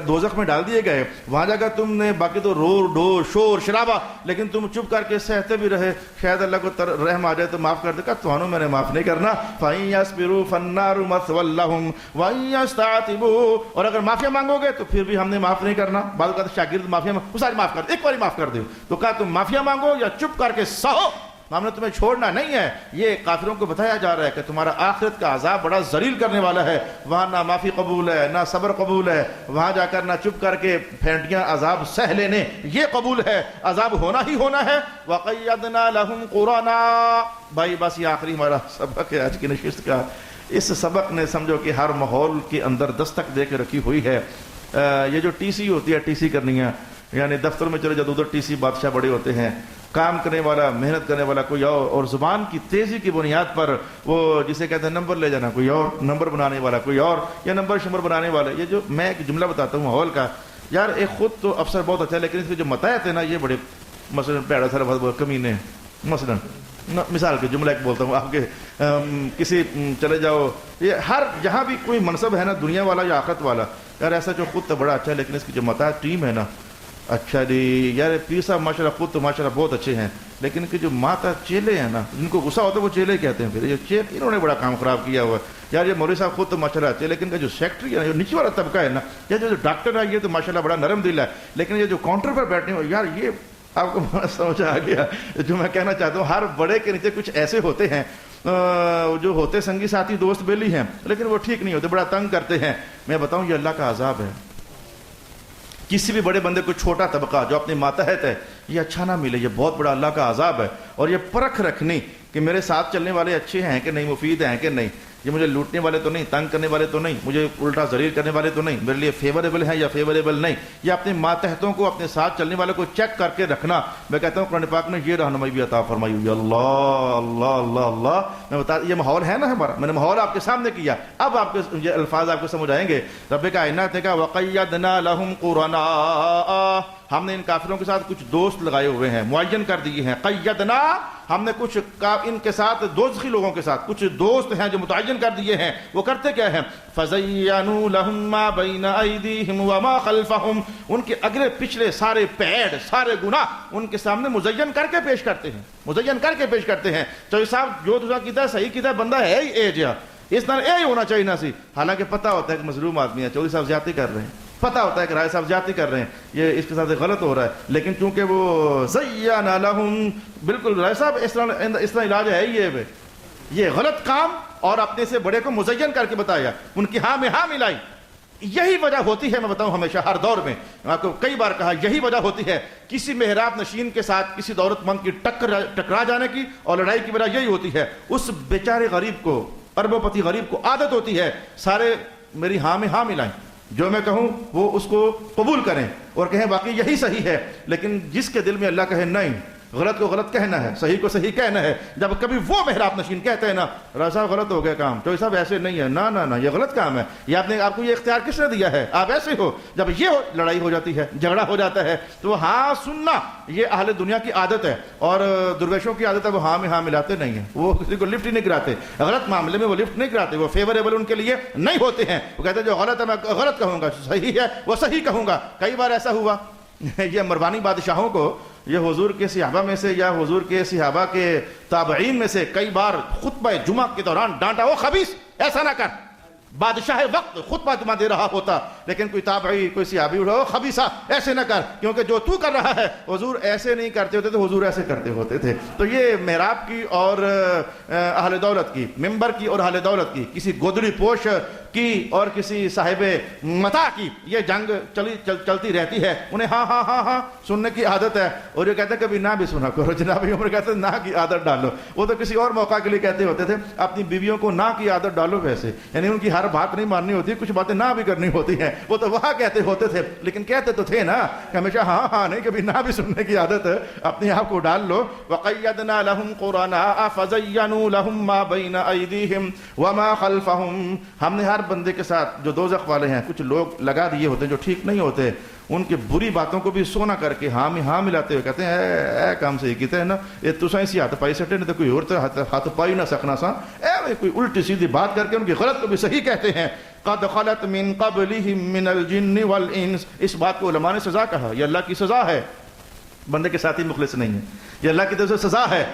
دوزخ میں ڈال دیے گئے، وہاں جا کر تم نے باقی تو رو ڈور شور شرابہ، لیکن تم چپ کر کے سہتے بھی رہے، شاید اللہ کو رحم آ جائے تو معاف کر دے گا. تو میں نے معاف نہیں کرنا. فَإِن يَصْبِرُوا فَالنَّارُ مَثْوًى لَّهُمْ وَإِن يَسْتَعْتِبُوا. اور اگر معافیا مانگو گے تو پھر بھی ہم نے معاف نہیں کرنا. بعض اوقات شاگرد معافیا وہ ساری معاف کر دے، ایک بار معاف کر دو. تو کہا تم معافیا مانگو یا چپ کر کے سہو، ہم نے تمہیں چھوڑنا نہیں ہے. یہ کافروں کو بتایا جا رہا ہے کہ تمہارا آخرت کا عذاب بڑا ذلیل کرنے والا ہے. وہاں نہ معافی قبول ہے، نہ صبر قبول ہے. وہاں جا کر نہ چپ کر کے پھینٹیاں عذاب سہ لینے یہ قبول ہے. عذاب ہونا ہی ہونا ہے. وَقَيَّدْنَا لَهُمْ قُرَانًا. بھائی بس یہ آخری ہمارا سبق ہے آج کی نشست کا. اس سبق نے سمجھو کہ ہر ماحول کے اندر دستک دے کے رکھی ہوئی ہے. یہ جو ٹی سی ہوتی ہے، ٹی سی کرنی ہے، یعنی دفتر میں چلے جب ادھر ٹی سی بادشاہ بڑے ہوتے ہیں، کام کرنے والا محنت کرنے والا کوئی اور زبان کی تیزی کی بنیاد پر وہ جسے کہتے ہیں نمبر لے جانا کوئی اور، نمبر بنانے والا کوئی اور، یا نمبر شمر بنانے والا. یہ جو میں ایک جملہ بتاتا ہوں ماحول کا، یار ایک خود تو افسر بہت اچھا ہے، لیکن اس کے جو متاحت ہے نا یہ بڑے مثلاً پیڑا سر بہت کمینے ہیں. مثلاً مثال کے جملہ ایک بولتا ہوں آپ کے کسی چلے جاؤ، یہ ہر جہاں بھی کوئی منصب ہے نا دنیا والا یا آخرت والا، یار ایسا جو خود تو بڑا اچھا ہے لیکن اس کی جو متاحت ٹیم ہے نا اچھا جی یار پیر صاحب ماشاءاللہ خود تو ماشاءاللہ بہت اچھے ہیں، لیکن کہ جو ماتا چیلے ہیں نا جن کو غصہ ہوتا ہے وہ چیلے کہتے ہیں، پھر یہ چیل انہوں نے بڑا کام خراب کیا ہوا ہے یار۔ یہ مولوی صاحب خود تو ماشاءاللہ اچھے، لیکن کہ جو سیکٹری ہے نا، جو نیچے والا طبقہ ہے نا، یا جو ڈاکٹر ہے یہ تو ماشاءاللہ بڑا نرم دل ہے، لیکن یہ جو کاؤنٹر پر بیٹھے ہو یار یہ آپ کو سمجھ آ گیا جو میں کہنا چاہتا ہوں۔ ہر بڑے کے نیچے کچھ ایسے ہوتے ہیں جو ہوتے سنگی ساتھی دوست بیلی ہیں، لیکن وہ ٹھیک نہیں ہوتے، بڑا تنگ کرتے ہیں۔ میں بتاؤں یہ اللہ کا عذاب ہے، کسی بھی بڑے بندے کو چھوٹا طبقہ جو اپنے ماتحت ہے یہ اچھا نہ ملے، یہ بہت بڑا اللہ کا عذاب ہے۔ اور یہ پرکھ رکھنی کہ میرے ساتھ چلنے والے اچھے ہیں کہ نہیں، مفید ہیں کہ نہیں، یہ مجھے لوٹنے والے تو نہیں، تنگ کرنے والے تو نہیں، مجھے الٹا ذلیل کرنے والے تو نہیں، میرے لیے فیوریبل ہیں یا فیوریبل نہیں۔ یہ اپنے ماتحتوں کو، اپنے ساتھ چلنے والے کو چیک کر کے رکھنا۔ میں کہتا ہوں قرآن پاک نے یہ رہنمائی بھی عطا فرمائی ہوئی۔ اللہ اللہ اللہ اللہ، میں بتا یہ ماحول ہے نا ہمارا، میں نے ماحول آپ کے سامنے کیا، اب آپ کے یہ الفاظ آپ کو سمجھ آئیں گے۔ رب کائنات نے کہا وَقَيَّدْنَا لَهُمْ قُرَنَاءَ، ہم نے ان کافروں کے ساتھ کچھ دوست لگائے ہوئے ہیں، معین کر دیے ہیں۔ قیدنا، ہم نے کچھ ان کے ساتھ دوزخی لوگوں کے ساتھ کچھ دوست ہیں جو متعین کر دیے ہیں۔ وہ کرتے کیا ہیں؟ فَزَيَّنُوا لَهُم مَّا بَيْنَ أَيْدِيهِمْ وَمَا خَلْفَهُمْ، ان کے اگلے پچھلے سارے پیڑ سارے گناہ ان کے سامنے مزین کر کے پیش کرتے ہیں، مزین کر کے پیش کرتے ہیں۔ تو صاحب جو تجھا کیتا ہے صحیح کیتا ہے، بندہ ہے ہی ایج ہے، اس طرح اے ہونا چاہیے نا سی، حالانکہ پتہ ہوتا ہے کہ مظلوم آدمی ہے، چودھری صاحب زیادتی کر رہے ہیں، پتہ ہوتا ہے کہ رائے صاحب زیادتی کر رہے ہیں، یہ اس کے ساتھ غلط ہو رہا ہے، لیکن چونکہ وہ زیّنَ لَهُم، بالکل رائے صاحب اس طرح علاج ہے یہ غلط کام اور اپنے سے بڑے کو مزین کر کے بتایا، ان کی ہاں میں ہاں ملائی۔ یہی وجہ ہوتی ہے، میں بتاؤں ہمیشہ ہر دور میں، میں آپ کو کئی بار کہا، یہی وجہ ہوتی ہے کسی محراب نشین کے ساتھ کسی دولت مند کی ٹکرا جانے کی اور لڑائی کی وجہ یہی ہوتی ہے۔ اس بیچارے غریب کو، اربوں پتی غریب کو عادت ہوتی ہے سارے میری ہاں میں ہاں ملائیں، جو میں کہوں وہ اس کو قبول کریں اور کہیں واقعی یہی صحیح ہے، لیکن جس کے دل میں اللہ کہے نہیں، غلط کو غلط کہنا ہے، صحیح کو صحیح کہنا ہے، جب کبھی وہ محراب نشین کہتے ہیں نا راز صاحب غلط ہو گیا کام، تو صاحب ایسے نہیں ہے، نہ نہ نہ یہ غلط کام ہے، یہ آپ کو یہ اختیار کس نے دیا ہے، آپ ایسے ہو، جب یہ لڑائی ہو جاتی ہے، جھگڑا ہو جاتا ہے، تو ہاں سننا یہ اہل دنیا کی عادت ہے، اور درویشوں کی عادت ہے، وہ ہاں میں ہاں ملاتے نہیں ہیں، وہ کسی کو لفٹ ہی نہیں کراتے، غلط معاملے میں وہ لفٹ نہیں کراتے، وہ فیوریبل ان کے لیے نہیں ہوتے ہیں، وہ کہتے ہیں جو غلط ہے میں غلط کہوں گا، صحیح ہے وہ صحیح کہوں گا۔ کئی بار ایسا ہوا یہ مروانی بادشاہوں کو، یہ حضور کے صحابہ میں سے یا حضور کے صحابہ کے تابعین میں سے کئی بار خطبہ جمعہ کے دوران ڈانٹا، وہ خبیث ایسا نہ کر، بادشاہ وقت خطبہ جمعہ دے رہا ہوتا، لیکن کوئی تابعی کوئی صحابی اٹھا، خبیثہ ایسے نہ کر، کیونکہ جو تو کر رہا ہے حضور ایسے نہیں کرتے ہوتے تھے، حضور ایسے کرتے ہوتے تھے۔ تو یہ محراب کی اور اہل دولت کی، ممبر کی اور اہل دولت کی، کسی گودڑی پوش کی اور کسی صاحب متاع کی یہ جنگ چلتی رہتی ہے، انہیں ہاں ہاں ہاں ہاں سننے کی عادت ہے، اور یہ کہتے ہیں کبھی نہ بھی سنا کرو، جناب عمر کہتے ہیں نہ کی عادت ڈالو، وہ تو کسی اور موقع کے لیے کہتے ہوتے تھے، اپنی بیویوں کو نہ کی عادت ڈالو، ویسے یعنی ان کی ہر بات نہیں ماننی ہوتی، کچھ باتیں نہ بھی کرنی ہوتی ہیں، وہ تو وہاں کہتے ہوتے تھے، لیکن کہتے تو تھے نا کہ ہمیشہ ہاں ہاں نہیں، کبھی نہ بھی سننے کی عادت ہے، اپنے آپ کو ڈال لو۔ وَقَيَّدْنَا لَهُمْ قُرَنَاءَ فَزَيَّنُوا لَهُم مَّا بَيْنَ أَيْدِيهِمْ وَمَا خَلْفَهُمْ، ہم نے ہر بندے کے ساتھ جو دوزخ والے ہیں کچھ لوگ لگا دیے ہوتے ہیں جو ٹھیک نہیں ہوتے، ان کی بری باتوں کو بھی سونا کر کے ہاں میں ہاں ملاتے ہوئے کہتے ہیں اے کام صحیح کیتے ہیں نا، یہ تساں اسی ہاتھ پائی سٹے نہیں تو کوئی اور تو ہاتھ پائی نہ سکنا سا، اے کوئی الٹی سیدھی بات کر کے ان کی غلط کو بھی صحیح کہتے ہیں۔ قد خلت من قبلہم من الجن والانس، اس بات کو علماء نے سزا کہا، یہ اللہ کی سزا ہے، بندے کے ساتھی مخلص نہیں ہے، یہ اللہ کی طرف سے سزا ہے۔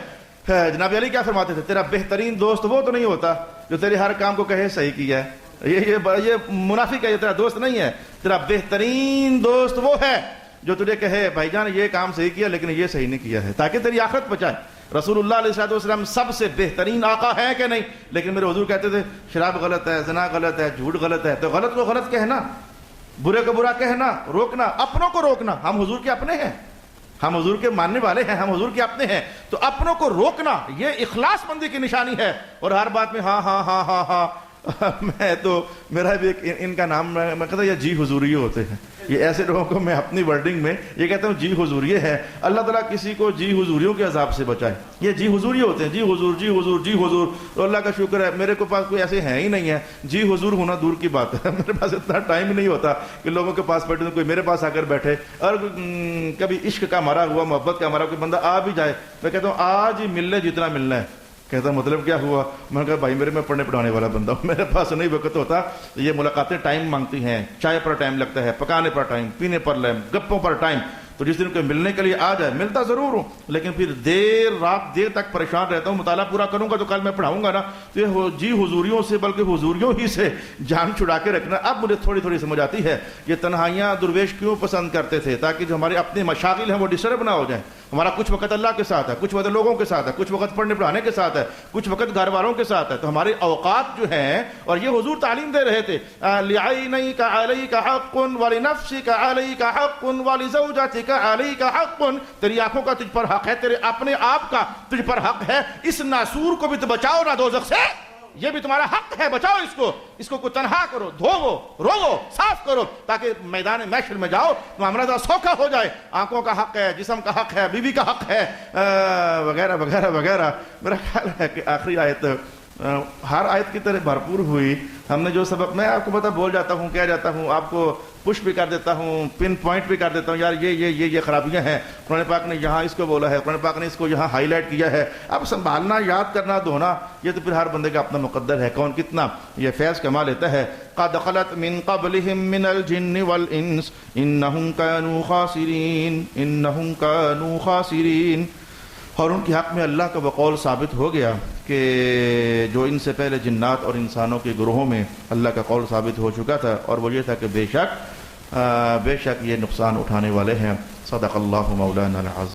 جناب علی کیا فرماتے تھے؟ تیرا بہترین دوست وہ تو نہیں ہوتا جو تیرے ہر کام کو کہے صحیح کیا ہے، یہ منافق ہے، یہ تیرا دوست نہیں ہے، تیرا بہترین دوست وہ ہے جو تجھے کہے بھائی جان یہ کام صحیح کیا لیکن یہ صحیح نہیں کیا ہے، تاکہ تیری آخرت بچائے۔ رسول اللہ علیہ السلام سب سے بہترین آقا ہے کہ نہیں؟ لیکن میرے حضور کہتے تھے شراب غلط ہے، زنا غلط ہے، جھوٹ غلط ہے، تو غلط کو غلط کہنا، برے کو برا کہنا، روکنا، اپنوں کو روکنا، ہم حضور کے اپنے ہیں، ہم حضور کے ماننے والے ہیں، ہم حضور کے اپنے ہیں، تو اپنوں کو روکنا یہ اخلاص مندی کی نشانی ہے، اور ہر بات میں ہاں ہاں ہاں ہاں ہاں میں تو میرا بھی ایک ان کا نام میں کہتا ہوں یہ جی حضوریے ہوتے ہیں، یہ ایسے لوگوں کو میں اپنی ورڈنگ میں یہ کہتا ہوں جی حضوریے ہے، اللہ تعالیٰ کسی کو جی حضوریوں کے عذاب سے بچائے، یہ جی حضوریے ہوتے ہیں، جی حضور جی حضور جی حضور، تو اللہ کا شکر ہے میرے کو پاس کوئی ایسے ہیں ہی نہیں ہے، جی حضور ہونا دور کی بات ہے، میرے پاس اتنا ٹائم ہی نہیں ہوتا کہ لوگوں کے پاس بیٹھے، کوئی میرے پاس آ کر بیٹھے، اور کبھی عشق کا مارا ہوا، محبت کا مارا کوئی بندہ آ بھی جائے، میں کہتا ہوں آج ہی مل لے جتنا ملنا ہے، کہتا مطلب کیا ہوا؟ میں نے کہا بھائی میرے میں پڑھنے پڑھانے والا بندہ ہوں، میرے پاس نہیں وقت ہوتا، یہ ملاقاتیں ٹائم مانگتی ہیں، چائے پر ٹائم لگتا ہے، پکانے پر ٹائم، پینے پر ٹائم، گپوں پر ٹائم، تو جس دن کوئی ملنے کے لیے آ جائے ملتا ضرور ہوں لیکن پھر دیر تک پریشان رہتا ہوں، مطالعہ پورا کروں گا تو کل میں پڑھاؤں گا نا، تو یہ حضوریوں سے بلکہ حضوریوں ہی سے جان چھڑا کے رکھنا۔ اب مجھے تھوڑی تھوڑی سمجھ آتی ہے یہ تنہائیاں درویش کیوں پسند کرتے تھے، تاکہ جو ہمارے اپنے مشاغل ہیں وہ ڈسٹرب نہ ہو جائیں۔ ہمارا کچھ وقت اللہ کے ساتھ ہے، کچھ وقت لوگوں کے ساتھ ہے، کچھ وقت پڑھنے پڑھانے کے ساتھ ہے، کچھ وقت گھر والوں کے ساتھ ہے، تو ہمارے اوقات جو ہیں، اور یہ حضور تعلیم دے رہے تھے لِعَيْنَيْكَ عَلَيْكَ حَقٌّ وَلِنَفْسِكَ عَلَيْكَ حَقٌّ وَلِزَوْجَتِكَ عَلَيْكَ حَقٌّ، تیری آنکھوں کا تجھ پر حق ہے، تیرے اپنے آپ کا تجھ پر حق ہے، اس ناسور کو بھی تو بچاؤ نہ دوزخ سے، یہ بھی تمہارا حق ہے، بچاؤ اس کو تنہا کرو، دھوو روو صاف کرو تاکہ میدان محشر میں جاؤ معاملہ ذرا سوکھا ہو جائے۔ آنکھوں کا حق ہے، جسم کا حق ہے، بیوی کا حق ہے، وغیرہ وغیرہ وغیرہ۔ میرا خیال ہے کہ آخری آیت ہر آیت کی طرح بھرپور ہوئی۔ ہم نے جو سبق، میں آپ کو پتہ بول جاتا ہوں، کہہ جاتا ہوں، آپ کو پش بھی کر دیتا ہوں، پن پوائنٹ بھی کر دیتا ہوں، یار یہ خرابیاں ہیں، قرآن پاک نے یہاں اس کو بولا ہے، قرآن پاک نے اس کو یہاں ہائی لائٹ کیا ہے۔ اب سنبھالنا، یاد کرنا، دھونا، یہ تو پھر ہر بندے کا اپنا مقدر ہے، کون کتنا یہ فیض کما لیتا ہے۔ قد خلت من قبلہم من الجن والانس انہم کانوا خاسرین، انہم کانوا خاسرین۔ اور ان کے حق میں اللہ کا بقول ثابت ہو گیا کہ جو ان سے پہلے جنات اور انسانوں کے گروہوں میں اللہ کا قول ثابت ہو چکا تھا، اور وہ یہ تھا کہ بے شک یہ نقصان اٹھانے والے ہیں۔ صدق اللہ مولانا العظیم۔